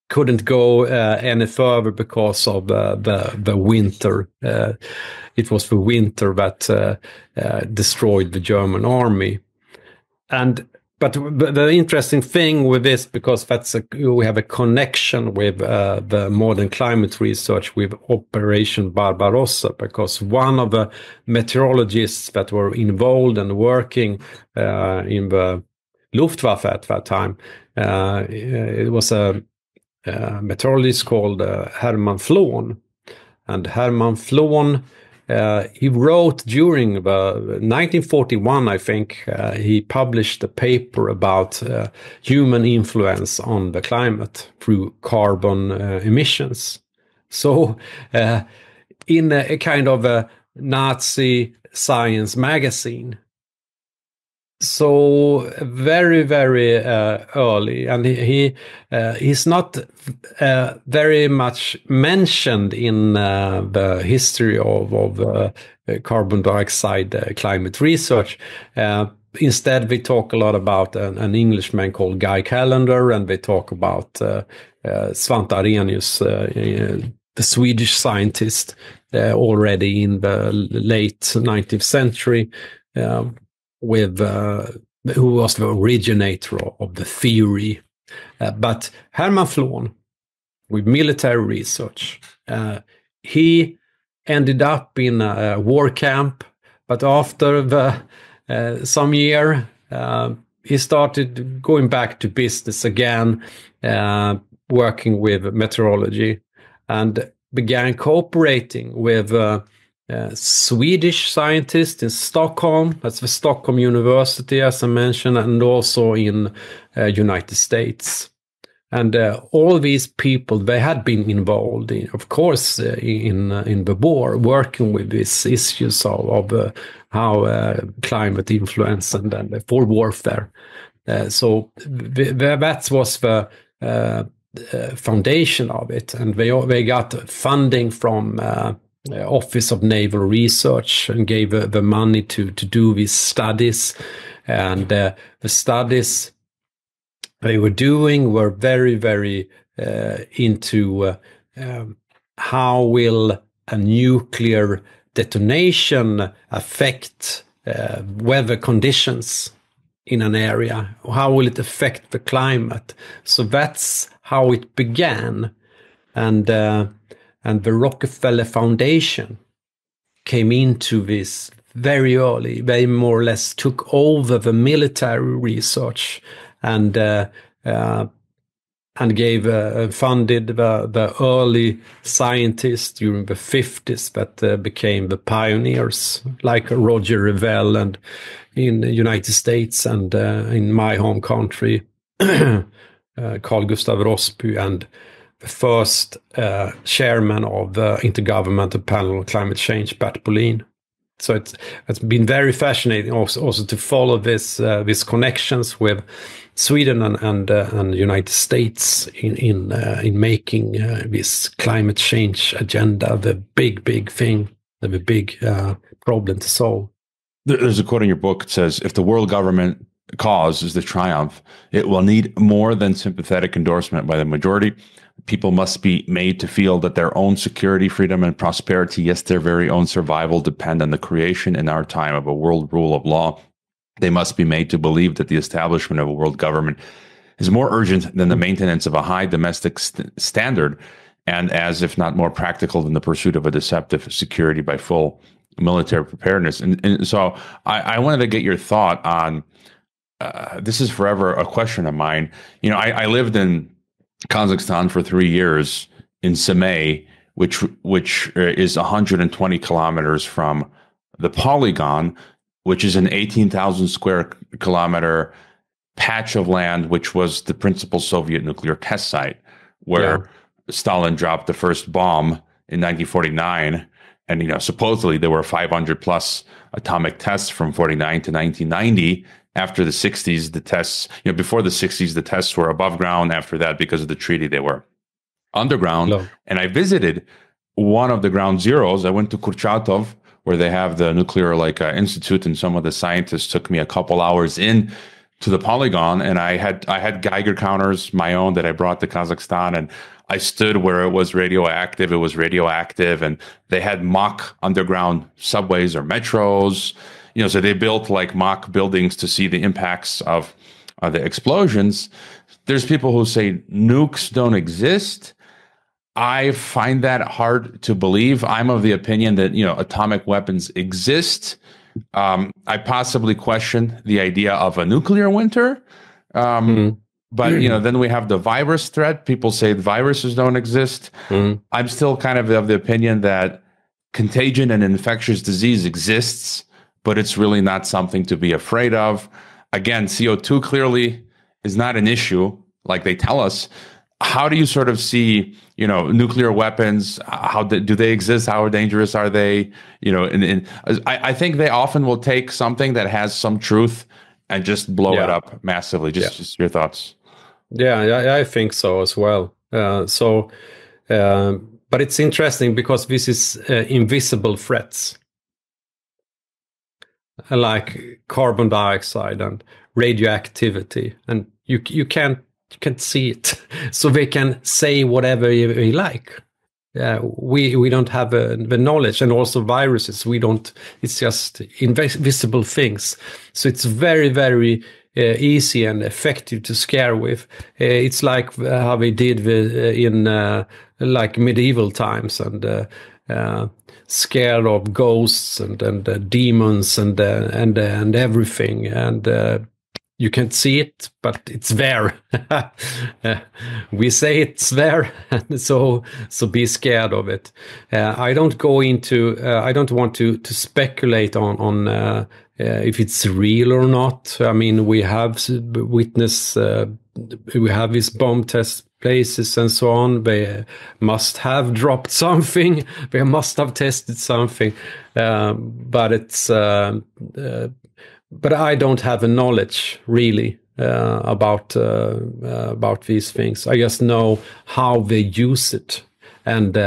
couldn't go any further because of the winter. It was the winter that destroyed the German army. But the interesting thing with this, because we have a connection with the modern climate research with Operation Barbarossa, because one of the meteorologists that were involved and working in the Luftwaffe at that time, it was a meteorologist called Hermann Floon. And Hermann Floon he wrote during 1941, I think, he published a paper about human influence on the climate through carbon emissions. So in a kind of a Nazi science magazine. So very, very early, and he's not very much mentioned in the history of carbon dioxide climate research. Instead, we talk a lot about an Englishman called Guy Callender, and we talk about Svante Arrhenius, the Swedish scientist, already in the late 19th century. Who was the originator of the theory. But Hermann Flohn, with military research, he ended up in a war camp, but after some year, he started going back to business again, working with meteorology, and began cooperating with Swedish scientists in Stockholm. That's the Stockholm University, as I mentioned, and also in United States. And all these people, they had been involved, of course, in the war, working with these issues of how climate influence and for warfare. So that was the foundation of it, and they got funding from Office of Naval Research and gave the money to do these studies. And the studies they were doing were very, very into how will a nuclear detonation affect weather conditions in an area? How will it affect the climate? So that's how it began. And the Rockefeller Foundation came into this very early. They more or less took over the military research and funded the early scientists during the 50s that became the pioneers, like Roger Revelle, and in the United States, and in my home country, Carl Gustav Rossby, and the first chairman of the Intergovernmental Panel on Climate Change, Bert Bolin. So it's been very fascinating also to follow these connections with Sweden and United States in making this climate change agenda the big thing, the big problem to solve. There's a quote in your book that says, if the world government cause is the triumph, it will need more than sympathetic endorsement by the majority. People must be made to feel that their own security, freedom, and prosperity, yes, their very own survival, depend on the creation in our time of a world rule of law. They must be made to believe that the establishment of a world government is more urgent than the maintenance of a high domestic standard, and as if not more practical than the pursuit of a deceptive security by full military preparedness. And so I wanted to get your thought on, this is forever a question of mine. You know, I lived in Kazakhstan for 3 years, in Semey, which is 120 kilometers from the polygon, which is an 18,000 square kilometer patch of land, which was the principal Soviet nuclear test site, where Stalin dropped the first bomb in 1949. And, you know, supposedly there were 500 plus atomic tests from 49 to 1990. After the 60s, the tests, you know, before the 60s, the tests were above ground. After that, because of the treaty, they were underground. No. And I visited one of the ground zeros. I went to Kurchatov, where they have the nuclear institute, and some of the scientists took me a couple hours in to the polygon, and I had Geiger counters, my own, that I brought to Kazakhstan, and I stood where it was radioactive. It was radioactive, and they had mock underground subways or metros. You know, so they built like mock buildings to see the impacts of the explosions. There's people who say nukes don't exist. I find that hard to believe. I'm of the opinion that, you know, atomic weapons exist. I possibly question the idea of a nuclear winter. But, you know, then we have the virus threat. People say the viruses don't exist. I'm still kind of the opinion that contagion and infectious disease exists, but it's really not something to be afraid of. Again, CO2 clearly is not an issue like they tell us. How do you sort of see, nuclear weapons? How do they exist? How dangerous are they? I think they often will take something that has some truth and just blow it up massively. Just your thoughts. Yeah, I think so as well. But it's interesting because this is invisible threats like carbon dioxide and radioactivity, and you can't see it. So they can say whatever they like. We don't have the knowledge, and also viruses. We don't. It's just invisible things. So it's very, very easy and effective to scare with. It's like how they did in like medieval times, and scared of ghosts and demons and everything, and you can't see it, but it's there. We say it's there, so be scared of it. I don't go into. I don't want to speculate on if it's real or not. I mean, we have witnessed. We have these bomb test places and so on. They must have dropped something. They must have tested something, but it's. But I don't have a knowledge really about these things. I just know how they use it, and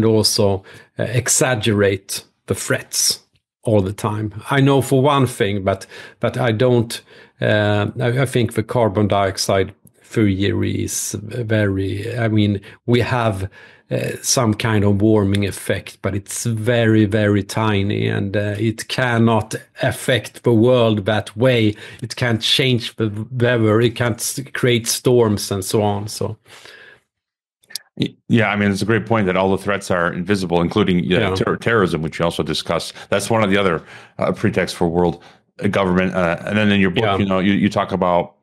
also exaggerate the threats all the time. I know for one thing, but I don't. I think the carbon dioxide theory is very. I mean, we have some kind of warming effect, but it's very, very tiny, and it cannot affect the world that way. It can't change the weather. It can't create storms and so on. So, yeah, I mean, it's a great point that all the threats are invisible, including terrorism, which you also discussed. That's one of the other pretexts for world government. And then in your book, you talk about,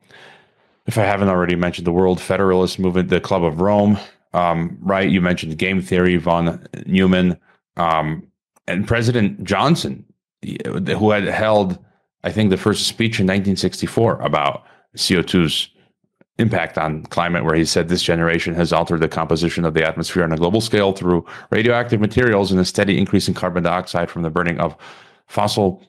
if I haven't already mentioned, the World Federalist Movement, the Club of Rome. Right, you mentioned game theory, von Neumann, and President Johnson, who had held, I think, the first speech in 1964 about CO2's impact on climate, where he said this generation has altered the composition of the atmosphere on a global scale through radioactive materials and a steady increase in carbon dioxide from the burning of fossil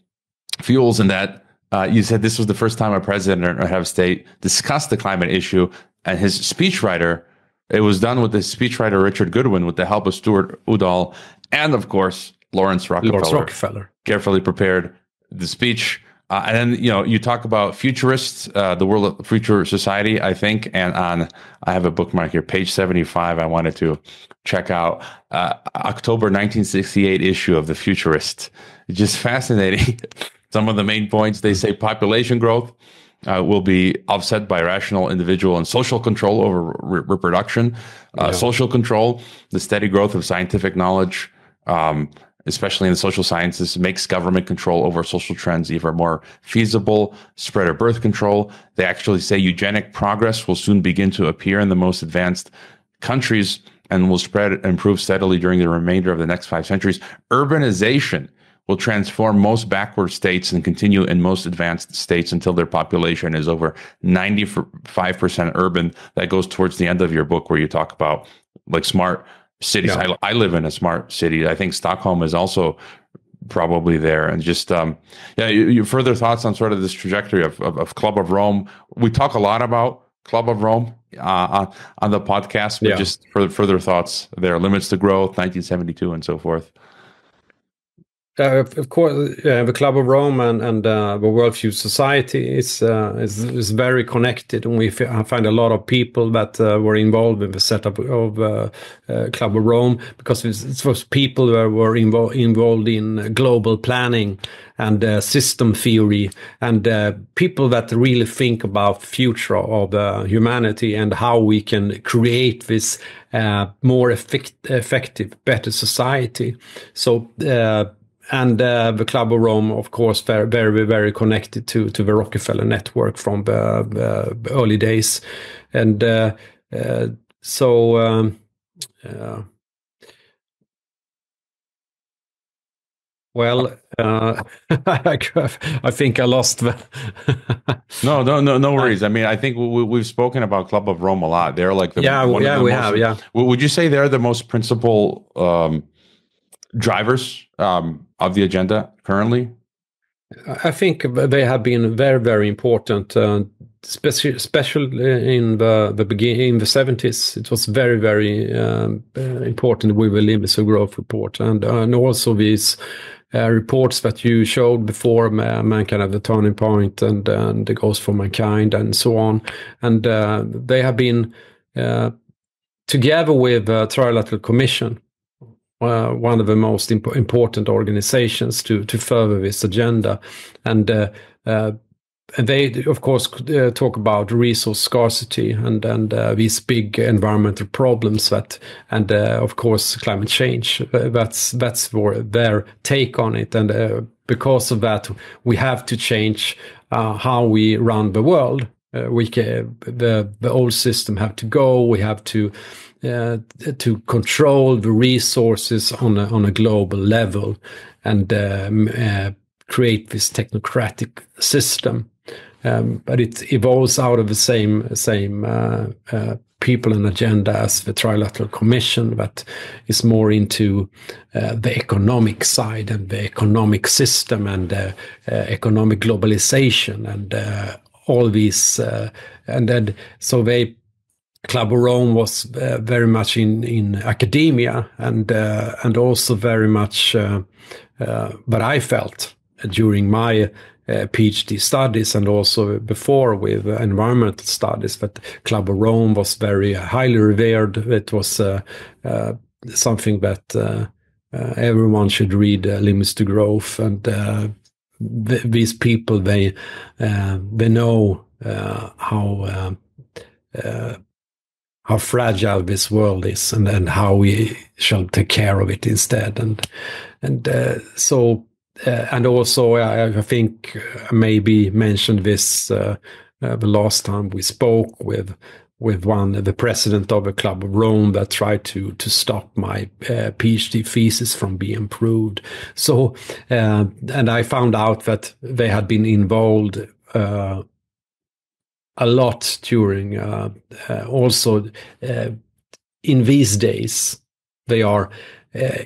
fuels, and that you said this was the first time a president or head of state discussed the climate issue, and his speechwriter. It was done with the speechwriter Richard Goodwin with the help of Stuart Udall and, of course, Lawrence Rockefeller. Carefully prepared the speech. And then, you talk about futurists, the world of future society, I think. And I have a bookmark here, page 75. I wanted to check out October 1968 issue of The Futurist. It's just fascinating. Some of the main points, they say population growth will be offset by rational individual and social control over reproduction, social control, the steady growth of scientific knowledge, especially in the social sciences, makes government control over social trends even more feasible, spread of birth control. They actually say eugenic progress will soon begin to appear in the most advanced countries and will spread and improve steadily during the remainder of the next 5 centuries. Urbanization will transform most backward states and continue in most advanced states until their population is over 95% urban. That goes towards the end of your book where you talk about like smart cities. Yeah. I live in a smart city. I think Stockholm is also probably there. And just, your further thoughts on sort of this trajectory of Club of Rome. We talk a lot about Club of Rome on the podcast, but just further thoughts there, limits to growth, 1972 and so forth. Of course, the Club of Rome and the World Future Society is very connected, and we find a lot of people that were involved in the setup of Club of Rome, because it was people that were involved in global planning and system theory, and people that really think about the future of humanity and how we can create this more effective, better society. So. And the Club of Rome, of course, very, very, very connected to the Rockefeller network from the early days. And Well, I think I lost the. No worries. I mean, I think we've spoken about Club of Rome a lot. They're like the one of the we most, have, yeah. Would you say they're the most principal drivers of the agenda currently? I think they have been very, very important, especially in the beginning, in the 70s. It was very, very important with the limits of growth report, and also these reports that you showed before, Mankind at the Turning Point, and the Goals for Mankind, and so on. And they have been together with the Trilateral Commission, one of the most important organizations to further this agenda. And they, of course, talk about resource scarcity and these big environmental problems and of course climate change. That's their take on it, and because of that, we have to change how we run the world. The old system have to go. We have to control the resources on a global level and create this technocratic system. But it evolves out of the same people and agenda as the Trilateral Commission, that is more into the economic side and the economic system and economic globalization and all these. And then so Club of Rome was very much in academia and also very much what I felt during my PhD studies and also before with environmental studies, that Club of Rome was very highly revered. It was something that everyone should read, Limits to Growth, and these people, they know how fragile this world is and how we shall take care of it instead. And also I think I maybe mentioned this the last time we spoke with the president of a Club of Rome that tried to stop my PhD thesis from being proved. So and I found out that they had been involved a lot during also in these days. They are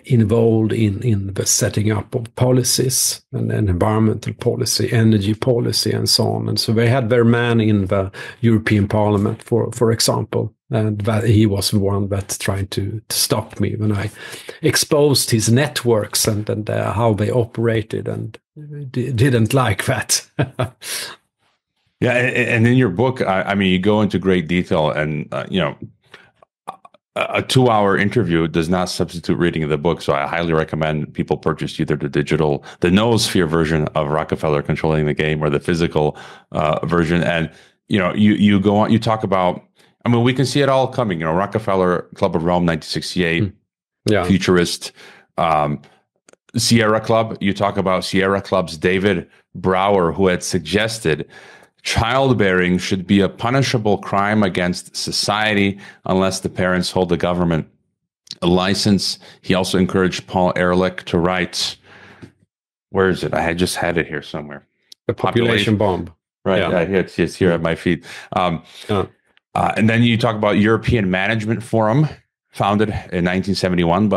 involved in the setting up of policies and environmental policy, energy policy, and so on. And so they had their man in the European Parliament, for example, and that he was the one that tried to stop me when I exposed his networks and how they operated, and didn't like that. Yeah, and in your book, I mean, you go into great detail, and a 2-hour interview does not substitute reading the book. So I highly recommend people purchase either the noosphere version of Rockefeller Controlling the Game, or the physical version. And you go on, you talk about. I mean, we can see it all coming. Rockefeller, Club of Rome, 1968, futurist. Sierra Club. You talk about Sierra Club's David Brower, who had suggested childbearing should be a punishable crime against society unless the parents hold the government a license. He also encouraged Paul Ehrlich to write, where is it? I just had it here somewhere. The population bomb. Right. Yeah. It's here at my feet. And then you talk about European Management Forum, founded in 1971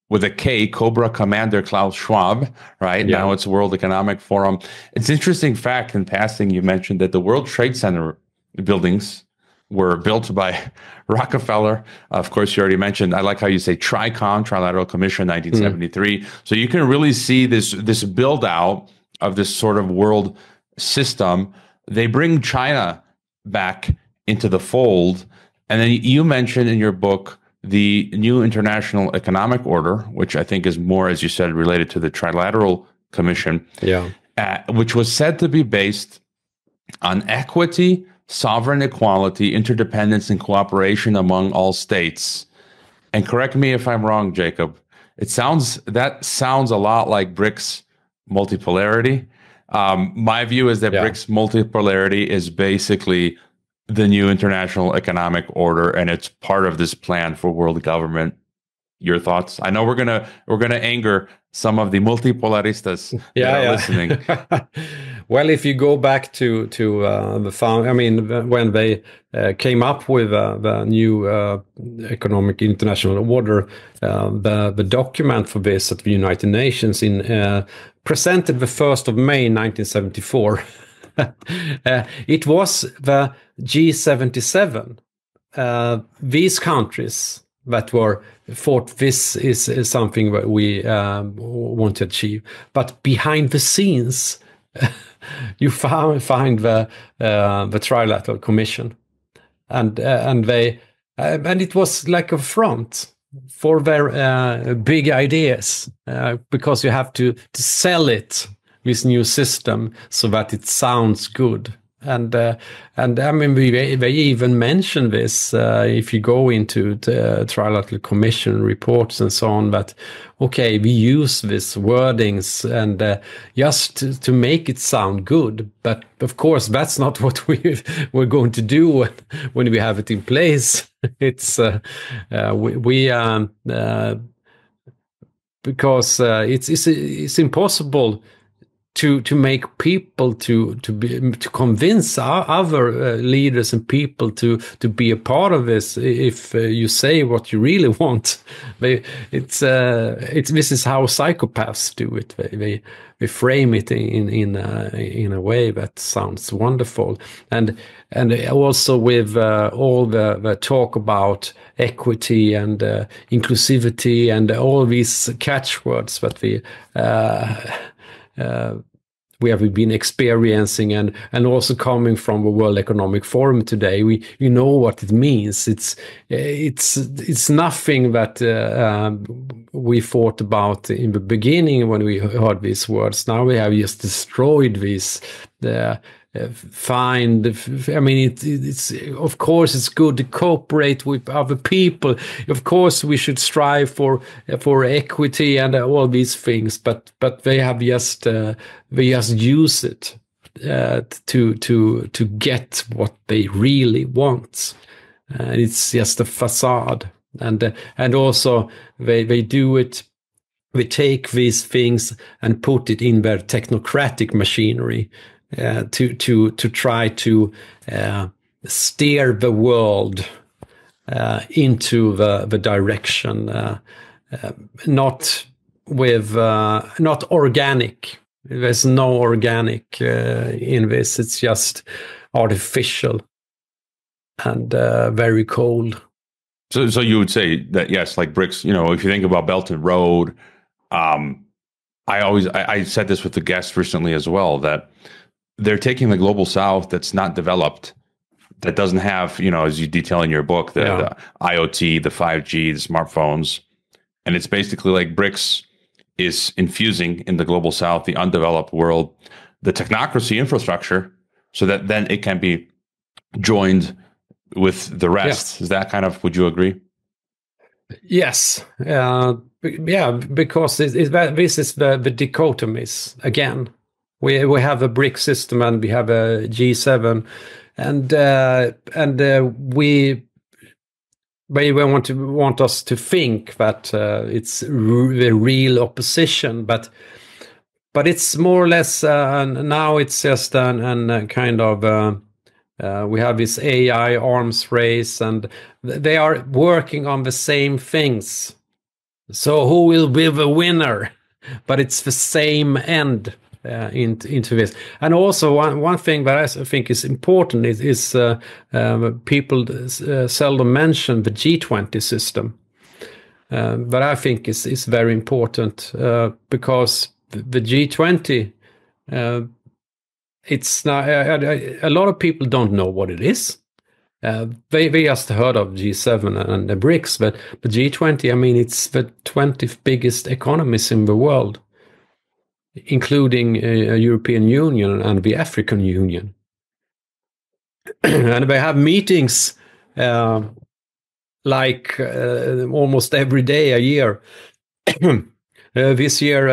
with a K, Cobra Commander Klaus Schwab, right? Yeah. Now it's World Economic Forum. It's an interesting fact in passing. You mentioned that the World Trade Center buildings were built by Rockefeller. Of course, you already mentioned, I like how you say TRICOM, Trilateral Commission, 1973. So you can really see this build out of this sort of world system. They bring China back into the fold. And then you mentioned in your book the new international economic order, which I think is more, as you said, related to the Trilateral Commission, which was said to be based on equity, sovereign equality, interdependence, and cooperation among all states. And correct me if I'm wrong, Jacob, that sounds a lot like BRICS multipolarity. My view is that BRICS multipolarity is basically the new international economic order, and it's part of this plan for world government. your thoughts? I know we're gonna anger some of the multipolaristas that are listening. Well, if you go back to the found, I mean, when they came up with the new economic international order, the document for this at the United Nations presented the 1st of May 1974. It was the G77. These countries that thought this is something that we want to achieve, but behind the scenes, you find the Trilateral Commission, and it was like a front for their big ideas, because you have to sell it, this new system, so that it sounds good. And I mean, they even mention this if you go into the Trilateral Commission reports and so on, that, okay, we use these wordings and just to make it sound good. But of course, that's not what we're going to do when we have it in place. It's because it's impossible to make people to convince other leaders and people to be a part of this. If you say what you really want, this is how psychopaths do it. They frame it in a way that sounds wonderful, and also with all the talk about equity and inclusivity and all these catchwords that we have been experiencing, and also coming from the World Economic Forum today, we know what it means. It's nothing that we thought about in the beginning when we heard these words. Now we have just destroyed these. I mean, it's of course it's good to cooperate with other people. Of course, we should strive for equity and all these things. But they have just use it to get what they really want. It's just a facade, and also they do it. They take these things and put it in their technocratic machinery. To try to steer the world into the direction, not organic. There's no organic in this. It's just artificial and very cold. So you would say that, yes, like BRICS. You know, if you think about Belt and Road, I said this with the guests recently as well, that they're taking the global south that's not developed, that doesn't have, you know, as you detail in your book, the IoT, the 5G, the smartphones. And it's basically like BRICS is infusing in the global south, the undeveloped world, the technocracy infrastructure, so that then it can be joined with the rest. Yes. Is that kind of, would you agree? Yes. Because this is the dichotomies again. We have a BRIC system and we have a G7, and they want us to think that it's the real opposition, but it's more or less now it's just an kind of we have this AI arms race, and they are working on the same things. So who will be the winner? But it's the same end. Into this. And also one thing that I think is important is people seldom mention the G20 system, but I think is very important because the G20 it's not a lot of people don't know what it is. They just heard of G7 and the BRICS, but G20, I mean, it's the 20th biggest economies in the world, including European Union and the African Union. And they have meetings almost every day a year. This year,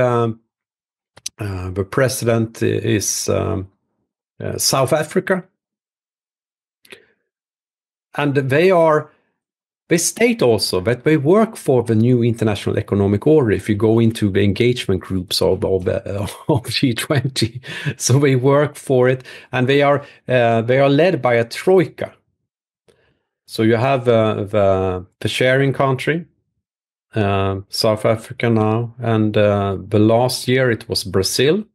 the president is South Africa. And they are they state also that they work for the new international economic order. If you go into the engagement groups of G20, so they work for it, and they are led by a troika. So you have the sharing country, South Africa now, and the last year it was Brazil.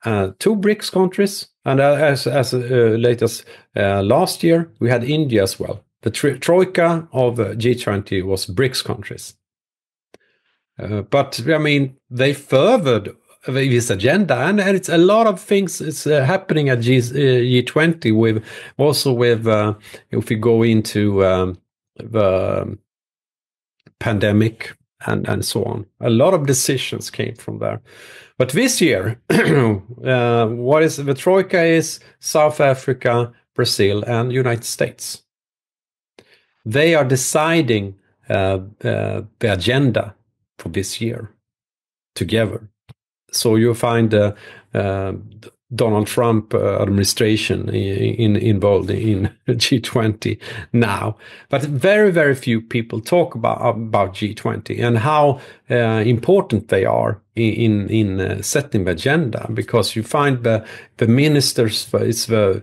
2 BRICS countries, and as late as last year, we had India as well. The troika of G20 was BRICS countries. But I mean, they furthered this agenda, and it's a lot of things is happening at G20 with if we go into the pandemic and so on. A lot of decisions came from there. But this year, what is the troika is South Africa, Brazil, and United States. They are deciding the agenda for this year together. So you find Donald Trump administration involved in G20 now, but very, very few people talk about G20 and how important they are in setting the agenda, because you find the ministers, it's the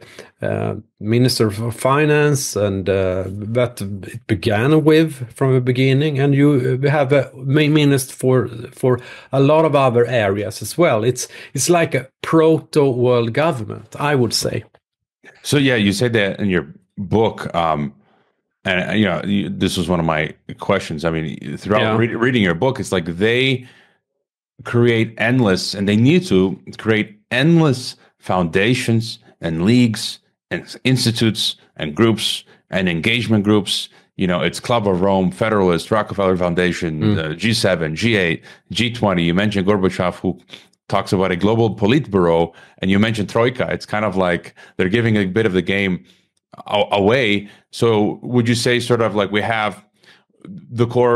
Minister of Finance, and that it began with from the beginning, and you have a minister for a lot of other areas as well. It's like a proto world government, I would say. So yeah, you said that in your book, and this was one of my questions. I mean, throughout reading your book, it's like they create endless, and they need to create endless foundations and leagues and institutes and groups and engagement groups. It's Club of Rome, Federalist, Rockefeller Foundation, G7, G8, G20. You mentioned Gorbachev, who talks about a global Politburo, and you mentioned Troika. It's kind of like they're giving a bit of the game away. So would you say sort of like we have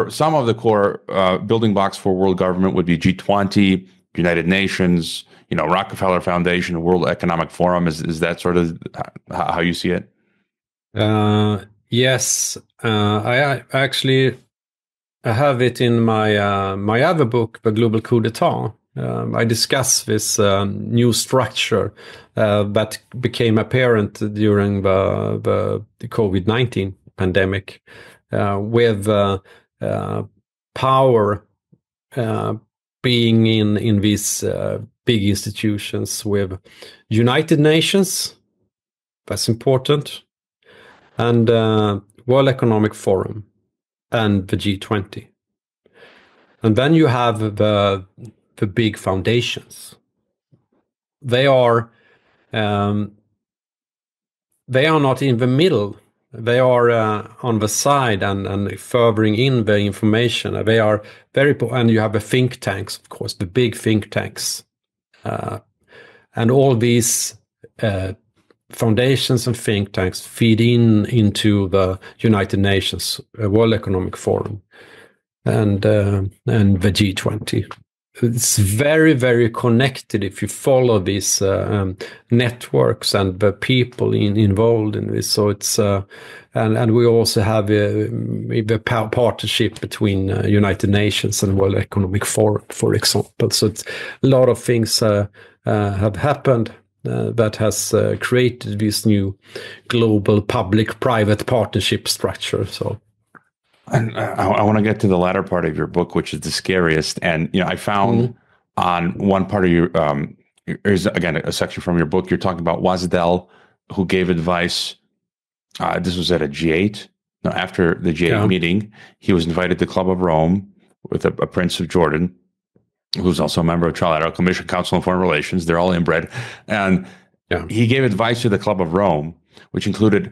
some of the core building blocks for world government would be G20, United Nations, Rockefeller Foundation, World Economic Forum. Is that sort of how you see it? Yes, I actually have it in my my other book, The Global Coup d'etat. I discuss this new structure that became apparent during the COVID-19 pandemic, with power being in these big institutions, with United Nations, that's important, and World Economic Forum and the G20. And then you have the big foundations. They are not in the middle. They are on the side and furthering in the information. They are very, and you have the think tanks, of course, the big think tanks, and all these foundations and think tanks feed into the United Nations, World Economic Forum, and the G20. It's very, very connected if you follow these networks and the people involved in this. So it's and we also have a partnership between United Nations and World Economic Forum, for example. So it's a lot of things have happened that has created this new global public-private partnership structure. So. And I want to get to the latter part of your book, which is the scariest. And I found on one part of your there's again a section from your book. You're talking about Wasdel, who gave advice. This was at a G8. Now, after the G8 meeting, he was invited to Club of Rome with a Prince of Jordan, who's also a member of Trilateral Commission, Council on Foreign Relations. They're all inbred, and he gave advice to the Club of Rome, which included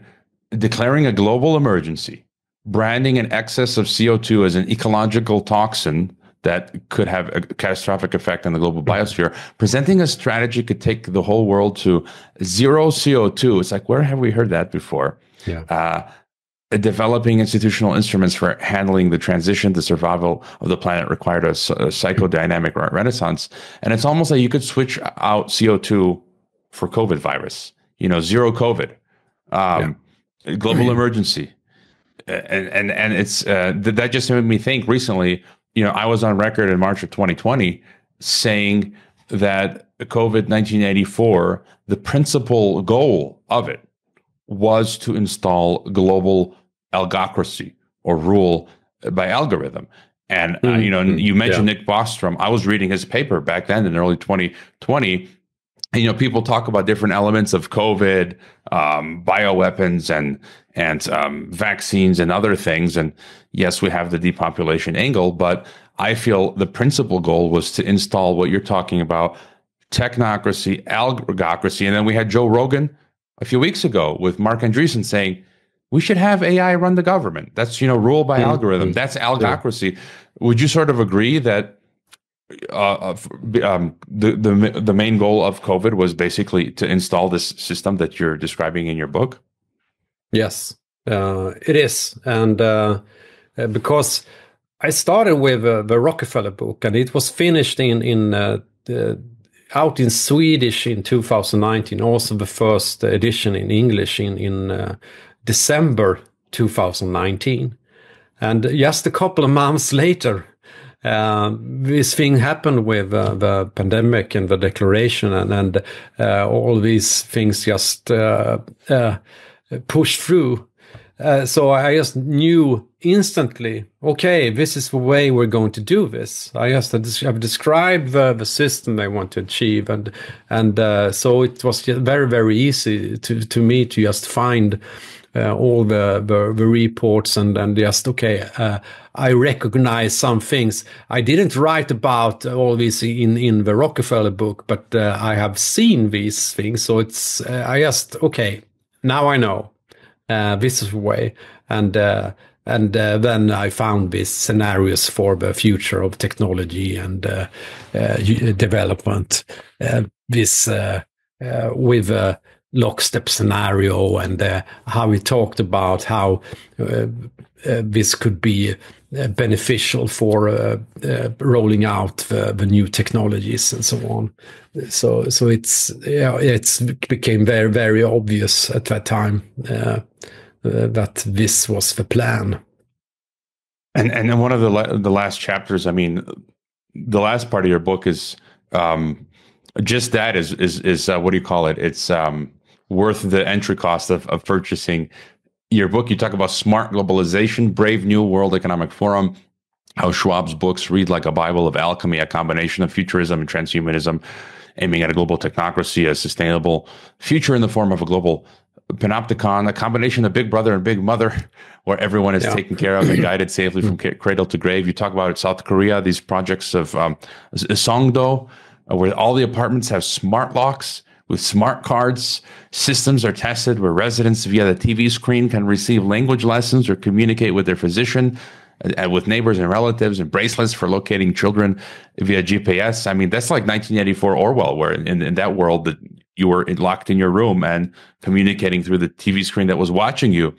declaring a global emergency, branding an excess of CO2 as an ecological toxin that could have a catastrophic effect on the global biosphere, presenting a strategy could take the whole world to zero CO2. It's like, where have we heard that before? Developing institutional instruments for handling the transition, the survival of the planet required a psychodynamic renaissance. And it's almost like you could switch out CO2 for COVID virus, zero COVID, global emergency. and it's that just made me think recently. I was on record in March of 2020 saying that COVID 1984, the principal goal of it was to install global algocracy, or rule by algorithm. And you mentioned Nick Bostrom. I was reading his paper back then in early 2020. And, people talk about different elements of COVID, bioweapons, and vaccines and other things. And yes, we have the depopulation angle, but I feel the principal goal was to install what you're talking about: technocracy, algocracy. And then we had Joe Rogan a few weeks ago with Mark Andreessen saying we should have AI run the government. That's rule by algorithm. That's algocracy. Yeah. Would you sort of agree that the main goal of COVID was basically to install this system that you're describing in your book? Yes, it is. And because I started with the Rockefeller book, and it was finished out in Swedish in 2019, also the first edition in English in December 2019. And just a couple of months later, this thing happened with the pandemic and the declaration, and all these things just pushed through. So I just knew instantly, okay, this is the way we're going to do this. I've described the system I want to achieve, and so it was very, very easy to me to just find all the reports and just, okay, I recognize some things. I didn't write about all this in the Rockefeller book, but I have seen these things. So it's, I just, okay, now I know this is the way. And then I found these scenarios for the future of technology and development, with a lockstep scenario, and how we talked about how this could be beneficial for rolling out the new technologies and so on. So it's became very, very obvious at that time that this was the plan. And then one of the last chapters, I mean, the last part of your book is just that is what do you call it? It's worth the entry cost of purchasing your book. You talk about smart globalization, Brave New World Economic Forum, how Schwab's books read like a Bible of alchemy, a combination of futurism and transhumanism, aiming at a global technocracy, a sustainable future in the form of a global panopticon, a combination of Big Brother and Big Mother, where everyone is taken care of and guided safely from cradle to grave. You talk about South Korea, these projects of Songdo, where all the apartments have smart locks with smart cards. Systems are tested where residents via the TV screen can receive language lessons or communicate with their physician, with neighbors and relatives, and bracelets for locating children via GPS. I mean, that's like 1984 Orwell, where in that world that you were locked in your room and communicating through the TV screen that was watching you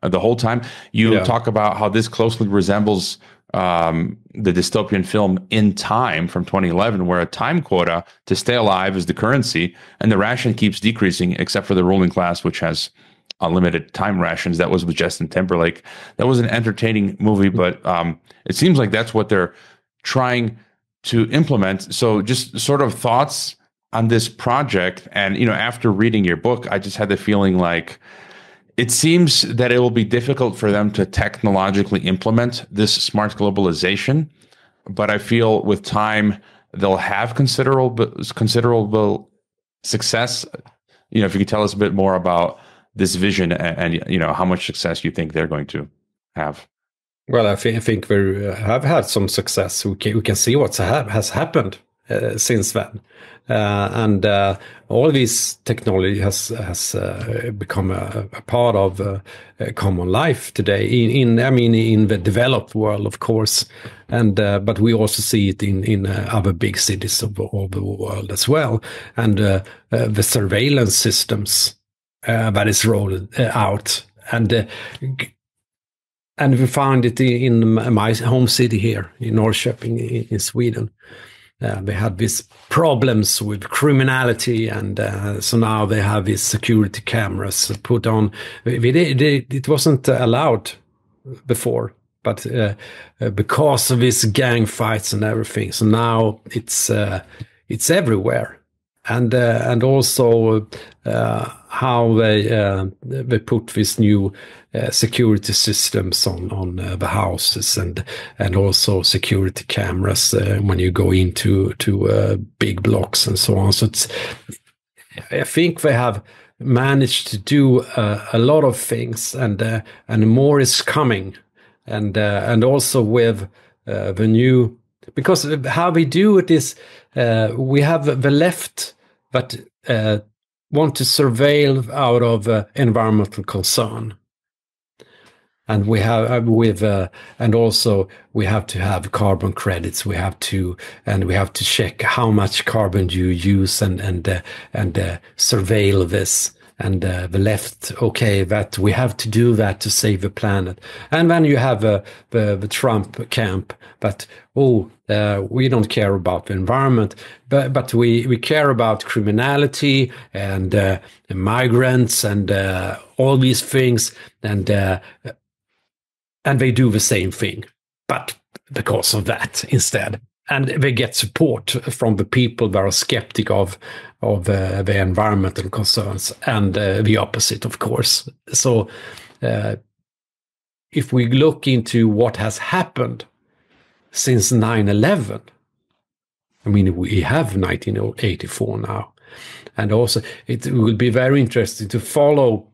the whole time. You talk about how this closely resembles the dystopian film In Time from 2011, where a time quota to stay alive is the currency, and the ration keeps decreasing, except for the ruling class, which has unlimited time rations. That was with Justin Timberlake. That was an entertaining movie, but it seems like that's what they're trying to implement. So just sort of thoughts on this project. And, after reading your book, I just had the feeling like it seems that it will be difficult for them to technologically implement this smart globalization, but I feel with time they'll have considerable success. If you could tell us a bit more about this vision and how much success you think they're going to have. Well, I think we have had some success. We can see what has happened since then. And all this technology has become a part of common life today. In the developed world, of course, and but we also see it in other big cities of the world as well. And the surveillance systems that is rolled out, and we found it in my home city here in Norrköping in Sweden. They had these problems with criminality, and so now they have these security cameras put on. It wasn't allowed before, but because of these gang fights and everything, so now it's everywhere. And also how they put these new security systems on the houses, and also security cameras when you go into big blocks and so on. So I think they have managed to do a lot of things, and more is coming, and also with the new, because how we do it is we have the left that want to surveil out of environmental concern. And we have and also we have to have carbon credits. We have to check how much carbon you use and surveil this. And the left, okay, that we have to do that to save the planet. And then you have the Trump camp, but we don't care about the environment, but we care about criminality and migrants and all these things, and they do the same thing, but because of that instead. And they get support from the people that are skeptic of the environmental concerns, and the opposite, of course. So if we look into what has happened since 9/11, I mean, we have 1984 now. And also it will be very interesting to follow.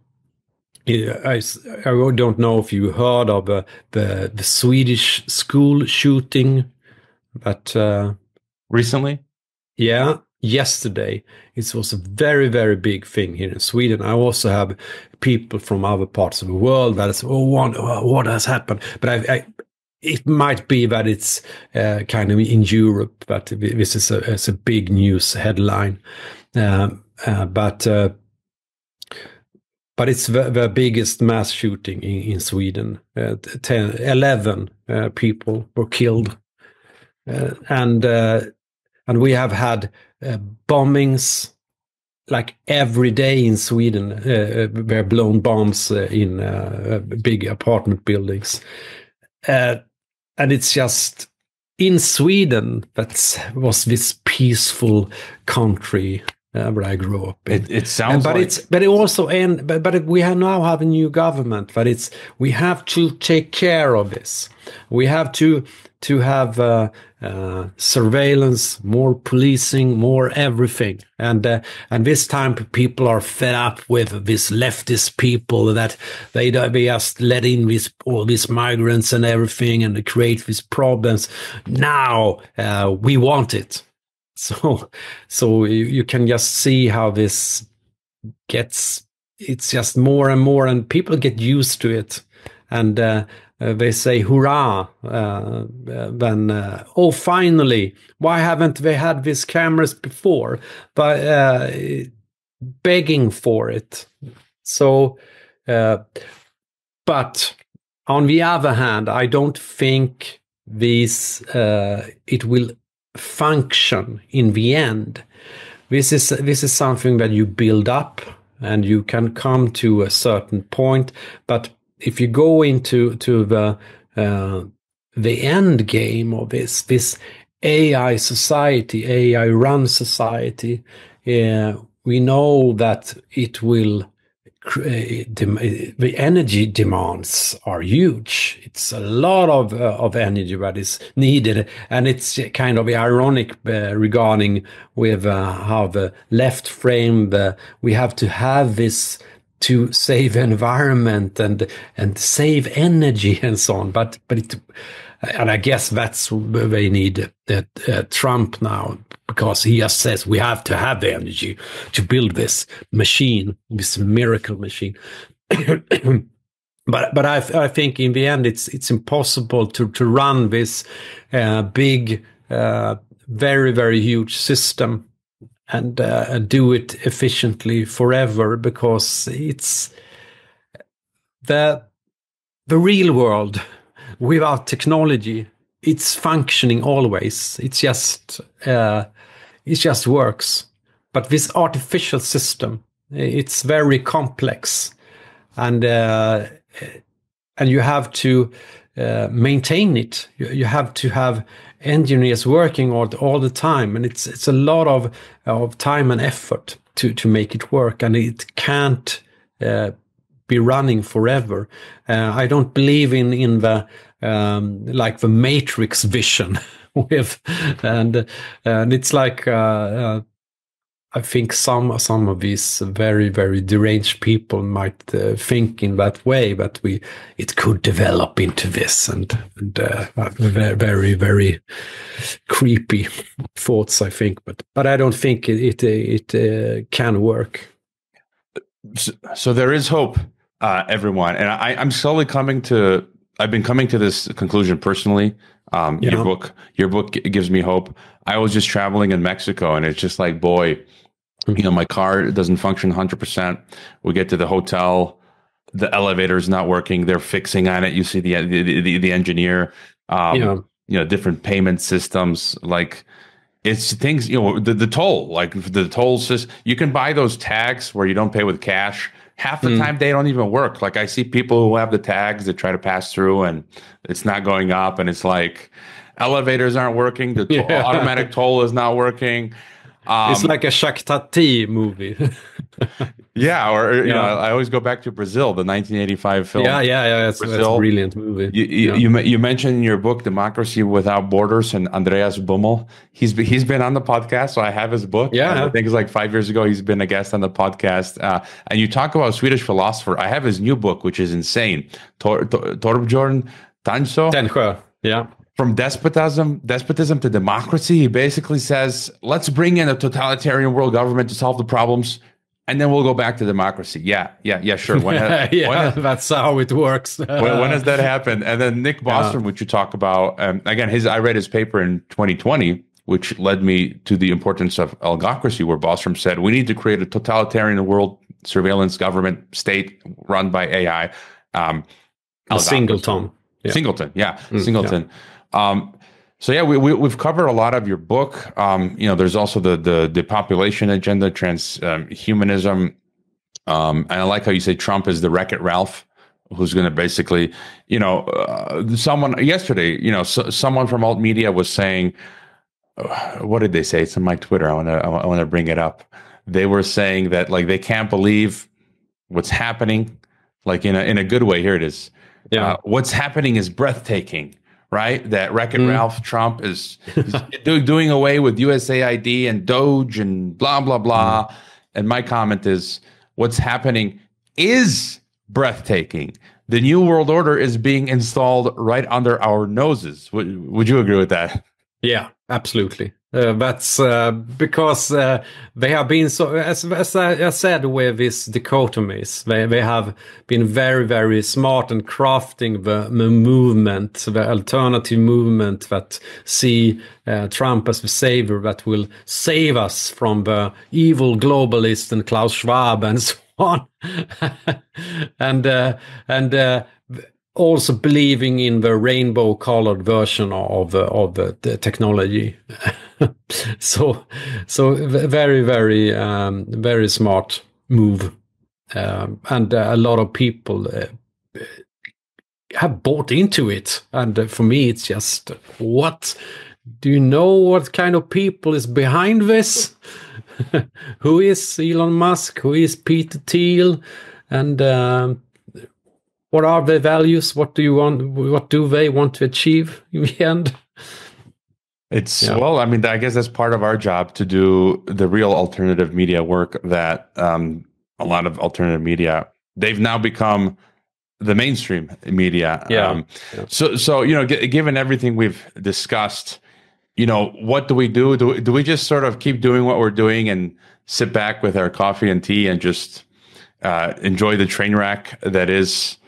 I don't know if you heard of the Swedish school shooting, but recently, yeah, yesterday it was a very, very big thing here in Sweden. I also have people from other parts of the world that is, what has happened? But it might be that it's kind of in Europe, but this is a big news headline. But it's the biggest mass shooting in Sweden. 11 people were killed. And we have had bombings like every day in Sweden. Were blown bombs in big apartment buildings. And it's just in Sweden that was this peaceful country where I grew up. It sounds but we now have a new government. But we have to take care of this. We have to have surveillance, more policing, more everything. And this time people are fed up with these leftist people that they just let in all these migrants and everything, and they create these problems. Now we want it. So you can just see how this gets. It's just more and more, and people get used to it, and they say hurrah when finally, why haven't they had these cameras before? But begging for it. So but on the other hand, I don't think it will function in the end. This is something that you build up, and you can come to a certain point, but if you go into the end game of this AI society, AI run society, we know that it will the energy demands are huge. It's a lot of energy that is needed, and it's kind of ironic regarding with how the left frame we have to have this to save environment and save energy and so on. But and I guess that's where they need Trump now, because he just says we have to have the energy to build this machine, this miracle machine. But I think in the end it's impossible to run this big, very, very huge system and do it efficiently forever, because it's the real world without technology. It's functioning always. It just works. But this artificial system, it's very complex, and and you have to maintain it. You have to have engineers working all the time, and it's a lot of time and effort to make it work, and it can't be running forever. I don't believe in the like the Matrix vision with, and it's like I think some of these very, very deranged people might think in that way, that it could develop into this, and very, very creepy thoughts, I think, but I don't think it can work. So there is hope, everyone, and I'm slowly I've been coming to this conclusion personally. Your book gives me hope. I was just traveling in Mexico, and it's just like, boy, my car doesn't function 100%. We get to the hotel, the elevator's not working. They're fixing on it. You see the engineer, different payment systems. Like, it's things, the toll, like the toll system. You can buy those tags where you don't pay with cash. Half the time they don't even work. Like, I see people who have the tags that try to pass through, and it's not going up. And it's like, elevators aren't working. The automatic toll is not working. It's like a Jacques Tati movie. Yeah, or I always go back to Brazil, the 1985 film. Yeah. That's a brilliant movie. You mentioned in your book Democracy Without Borders, and Andreas Bummel. He's been on the podcast, so I have his book. Yeah, I think it's like 5 years ago he's been a guest on the podcast. And you talk about a Swedish philosopher. I have his new book, which is insane. Torbjörn Tännsjö. Yeah. From despotism to democracy, he basically says, let's bring in a totalitarian world government to solve the problems, and then we'll go back to democracy. Yeah, sure. That's how it works. when has that happened? And then Nick Bostrom, which you talk about, again, I read his paper in 2020, which led me to the importance of algocracy, where Bostrom said, we need to create a totalitarian world surveillance government state run by AI. Singleton. Yeah. Singleton. Yeah. We've covered a lot of your book. There's also the population agenda, transhumanism, and I like how you say Trump is the Wreck-It Ralph, who's going to basically, someone yesterday, someone from alt media was saying, what did they say? It's on my Twitter. I want to bring it up. They were saying that, like, they can't believe what's happening, like in a good way. Here it is. Yeah. What's happening is breathtaking. Right, that Wreck-It Ralph Trump is doing away with USAID and Doge and blah blah blah. And my comment is, what's happening is breathtaking. The new world order is being installed right under our noses. Would you agree with that? Yeah, absolutely. That's because they have been so, as I said, with these dichotomies, they have been very, very smart in crafting the movement, the alternative movement that see Trump as the savior that will save us from the evil globalist and Klaus Schwab and so on, and also believing in the rainbow-colored version of the technology. so very, very, very smart move, and a lot of people have bought into it. And for me, it's just, what? Do you know what kind of people is behind this? Who is Elon Musk? Who is Peter Thiel? And what are their values? What do they want to achieve in the end? Well, I mean, I guess that's part of our job, to do the real alternative media work that a lot of alternative media, they've now become the mainstream media. So given everything we've discussed, what do we do? Do we just sort of keep doing what we're doing and sit back with our coffee and tea and just enjoy the train wreck that is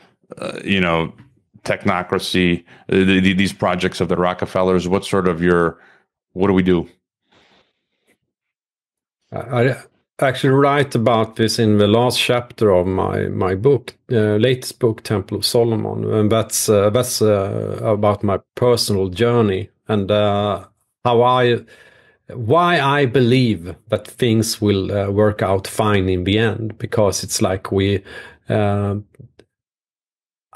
technocracy, these projects of the Rockefellers? What do we do? I actually write about this in the last chapter of my book, latest book, Temple of Solomon, and that's about my personal journey and why I believe that things will work out fine in the end, because it's like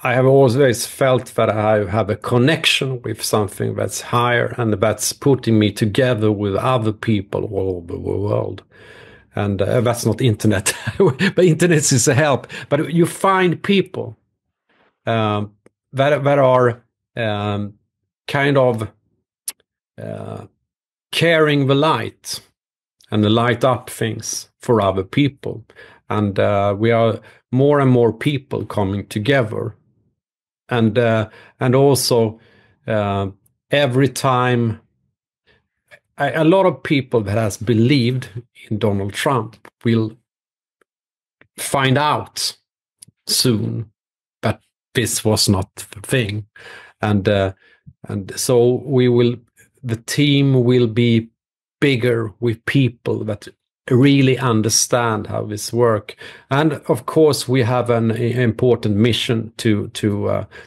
I have always felt that I have a connection with something that's higher, and that's putting me together with other people all over the world. And that's not internet, but internet is a help. But you find people that are kind of carrying the light and light up things for other people. And we are more and more people coming together. And also every time a lot of people that has believed in Donald Trump will find out soon that this was not the thing, and so the team will be bigger with people that really understand how this works. And of course, we have an important mission to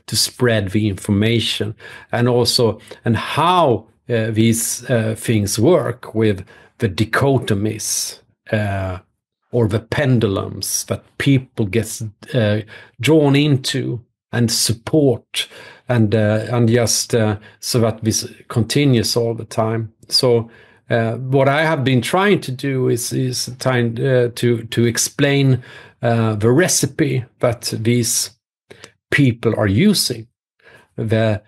spread the information, and also how these things work with the dichotomies or the pendulums that people get drawn into and support, and just so that this continues all the time. So what I have been trying to do is trying to explain the recipe that these people are using, the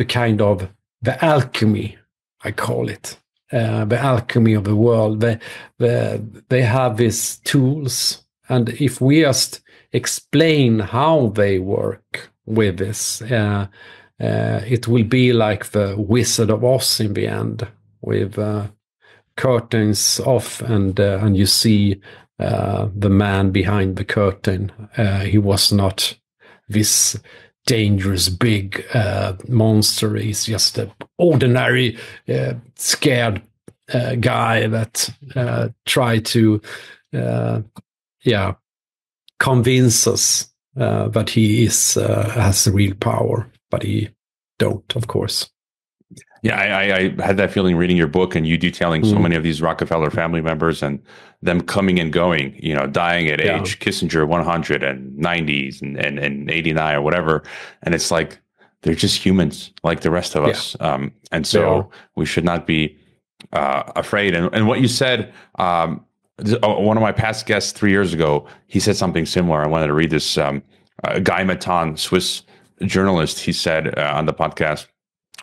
kind of the alchemy, I call it, the alchemy of the world. They have these tools, and if we just explain how they work with this, it will be like the Wizard of Oz in the end, with curtains off, and you see the man behind the curtain. He was not this dangerous big monster. He's just an ordinary scared guy that try to convince us that he has real power, but he don't, of course. Yeah, I had that feeling reading your book and you detailing so many of these Rockefeller family members and them coming and going, dying at age Kissinger 100 and 90s and 89 or whatever. And it's like, they're just humans like the rest of us. And so we should not be afraid. And what you said, one of my past guests 3 years ago, he said something similar. I wanted to read this. Guy Matan, Swiss journalist, he said on the podcast,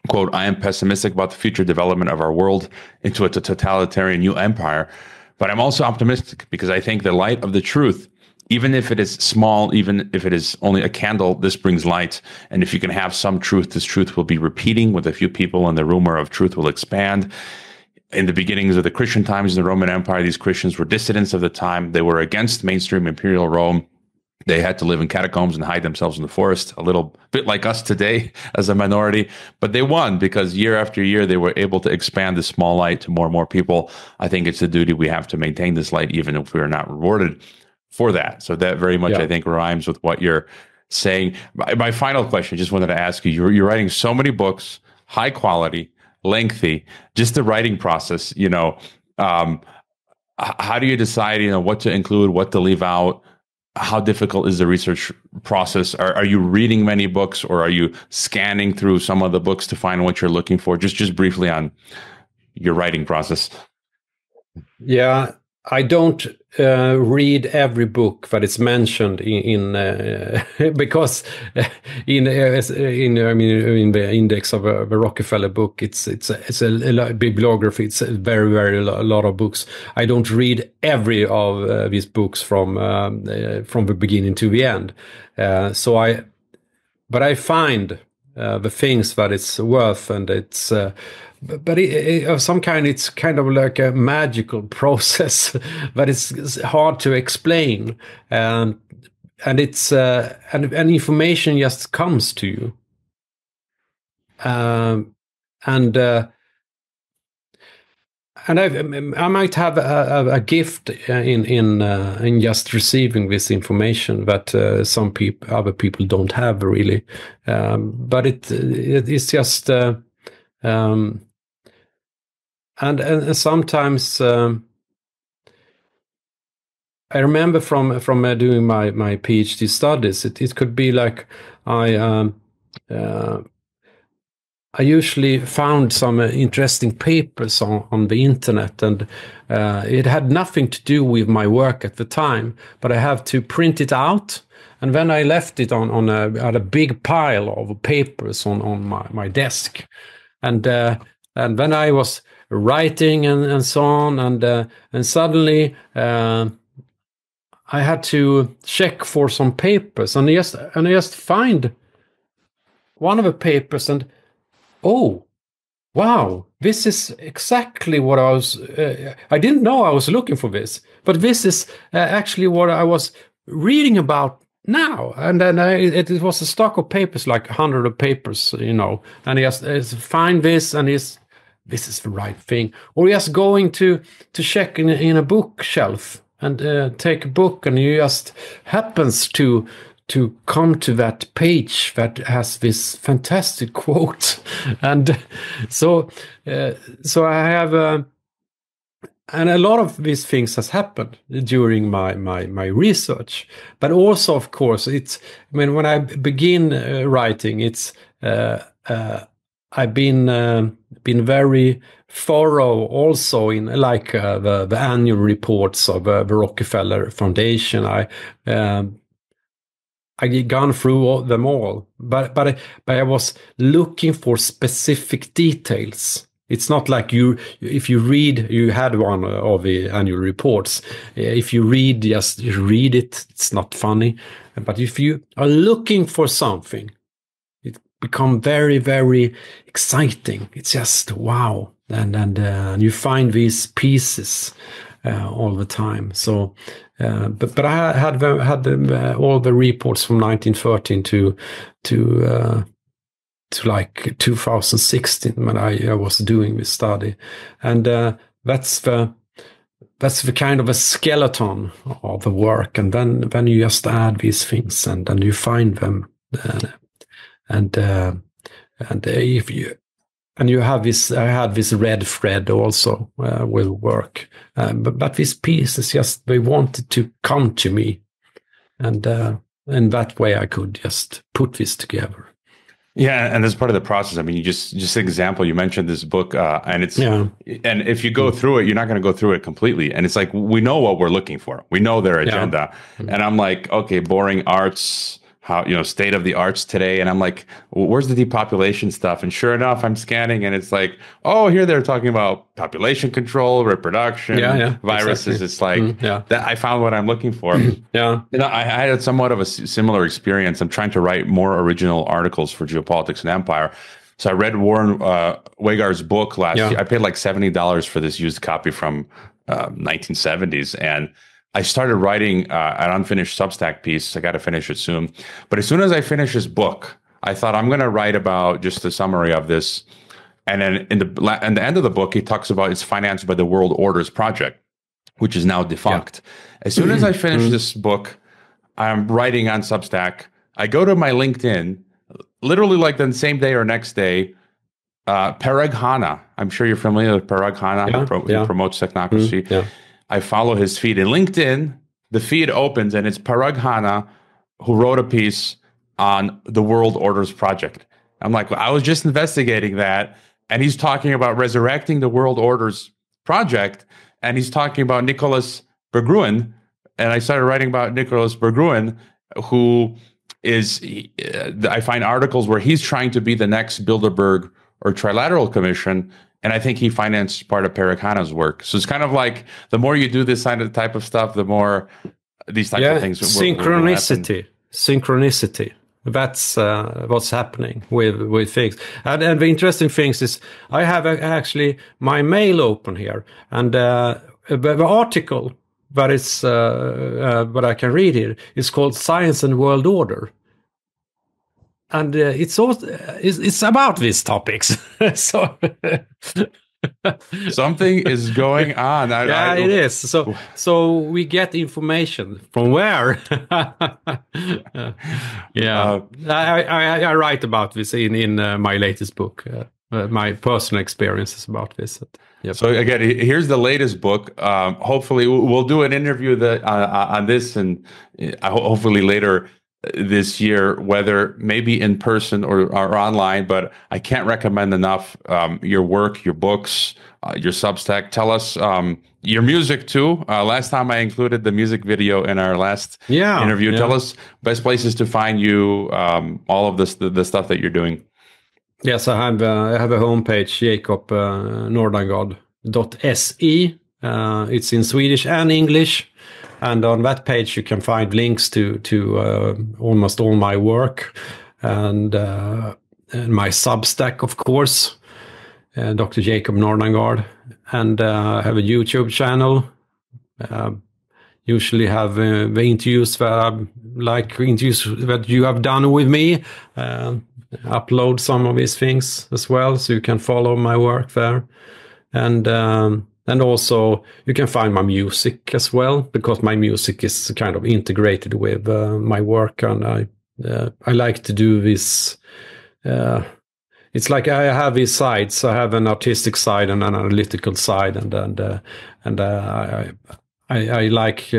quote, "I am pessimistic about the future development of our world into a totalitarian new empire, but I'm also optimistic because I think the light of the truth, even if it is small, even if it is only a candle, this brings light. And if you can have some truth, this truth will be repeating with a few people and the rumor of truth will expand. In the beginnings of the Christian times in the Roman Empire, these Christians were dissidents of the time. They were against mainstream imperial Rome. They had to live in catacombs and hide themselves in the forest, a little bit like us today as a minority. But they won because year after year, they were able to expand this small light to more and more people. I think it's a duty we have to maintain this light, even if we are not rewarded for that." So that very much, I think, rhymes with what you're saying. My final question, just wanted to ask you, you're writing so many books, high quality, lengthy, just the writing process, how do you decide, what to include, what to leave out? How difficult is the research process? Are you reading many books, or are you scanning through some of the books to find what you're looking for? Just briefly on your writing process. Yeah, I don't read every book that is mentioned in because in the index of the Rockefeller book, it's a bibliography. It's a very a lot of books. I don't read every of these books from the beginning to the end. But I find the things that it's worth, and it's. But of some kind, it's kind of like a magical process, but it's hard to explain, and it's and information just comes to you, and I might have a gift in just receiving this information that other people don't have really, but it's just. And sometimes I remember from doing my PhD studies, it could be like I usually found some interesting papers on the internet, and it had nothing to do with my work at the time, but I have to print it out, and then I left it on a big pile of papers on my desk, and then I was writing and so on, and suddenly I had to check for some papers, and I just find one of the papers, and oh, wow, this is exactly what I was... I didn't know I was looking for this, but this is actually what I was reading about now. And then it was a stock of papers, like 100 of papers, you know, and I just find this, and this is the right thing. Or just going to check in a bookshelf and take a book, and you just happens to come to that page that has this fantastic quote. And so I have and a lot of these things has happened during my research, but also, of course, when I begin writing, it's I've been very thorough also in like the annual reports of the Rockefeller Foundation. I gone through them all, but I was looking for specific details. It's not like if you read, you had one of the annual reports. If you read, just read it. It's not funny. But if you are looking for something, it becomes very, very exciting. It's just wow, and you find these pieces all the time. So. But I had all the reports from 1913 to like 2016 when I was doing this study, and that's the kind of a skeleton of the work, and then you just add these things, and then you find them, and if you. And you have this. I had this red thread also with work, but these pieces just they wanted to come to me, and in that way I could just put this together. Yeah, and as part of the process, I mean, you just an example. You mentioned this book, and it's and if you go through it, you're not going to go through it completely. And it's like we know what we're looking for. We know their agenda, and I'm like, okay, boring arts. How, you know, state of the arts today, and I'm like, well, where's the depopulation stuff? And sure enough, I'm scanning, and it's like, oh, here they're talking about population control, reproduction, viruses. Exactly. It's like that. I found what I'm looking for. You know, I had somewhat of a similar experience. I'm trying to write more original articles for Geopolitics and Empire. So I read Warren Wagar's book last year. I paid like $70 for this used copy from 1970s, and I started writing an unfinished Substack piece. I got to finish it soon. But as soon as I finish this book, I thought I'm going to write about just a summary of this. And then in the end of the book, he talks about it's financed by the World Orders Project, which is now defunct. As soon as I finish this book, I'm writing on Substack. I go to my LinkedIn, literally like the same day or next day, Parag Khanna. I'm sure you're familiar with Parag Khanna. He promotes technocracy. I follow his feed in LinkedIn. The feed opens, and it's Parag Khanna who wrote a piece on the World Orders Project. I'm like, well, I was just investigating that, and he's talking about resurrecting the World Orders Project, and he's talking about Nicholas Berggren, and I started writing about Nicholas Berggren, who is, I find articles where he's trying to be the next Bilderberg or Trilateral Commission. And I think he financed part of Parag Khanna's work. So it's kind of like the more you do this kind of type of stuff, the more these types of things. Synchronicity. That's what's happening with things. And the interesting things is I have actually my mail open here, and the article that is what I can read here is called "Science and World Order." And it's about these topics. So something is going on. It is. So we get information from where? I write about this in my latest book. my personal experiences about this. Yep. So again, here's the latest book. Hopefully, we'll do an interview on this, and hopefully later this year, whether maybe in person or online. But I can't recommend enough your work, your books, your Substack. Tell us your music too. Last time I included the music video in our last interview. Yeah. Tell us best places to find you, all of this, the stuff that you're doing. Yes, I have a homepage, Jacob Nordangård.se. It's in Swedish and English, and on that page you can find links to almost all my work and my Substack, of course, Dr. Jacob Nordangård, and I have a YouTube channel. Usually have the interviews interviews that you have done with me. Upload some of these things as well, so you can follow my work there, and also you can find my music as well, because my music is kind of integrated with my work, and I like to do this. It's like I have these sides. I have an artistic side and an analytical side, and I like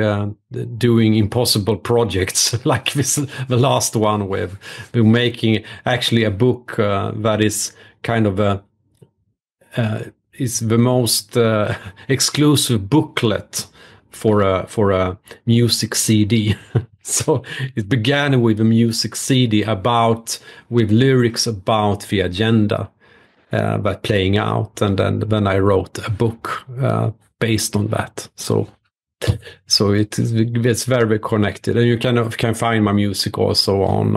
doing impossible projects like this, the last one with making actually a book that is kind of is the most exclusive booklet for a music CD. So it began with a music CD with lyrics about the agenda that playing out, and then I wrote a book based on that. So it's very connected, and you can find my music also on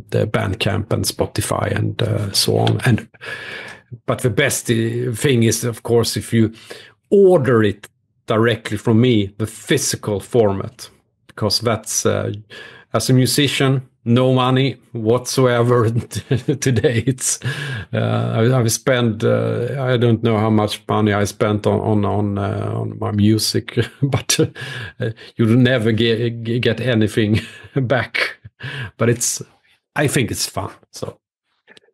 the Bandcamp and Spotify and so on. But the best thing is, of course, if you order it directly from me, the physical format, because that's as a musician, no money whatsoever today. It's I've spent I don't know how much money I spent on my music, but you'll never get anything back. But I think it's fun. So,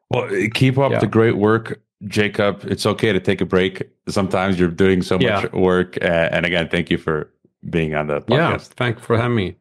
well, keep up the great work, Jacob. It's okay to take a break. Sometimes you're doing so much work, and again, thank you for being on the podcast. Yeah, thanks for having me.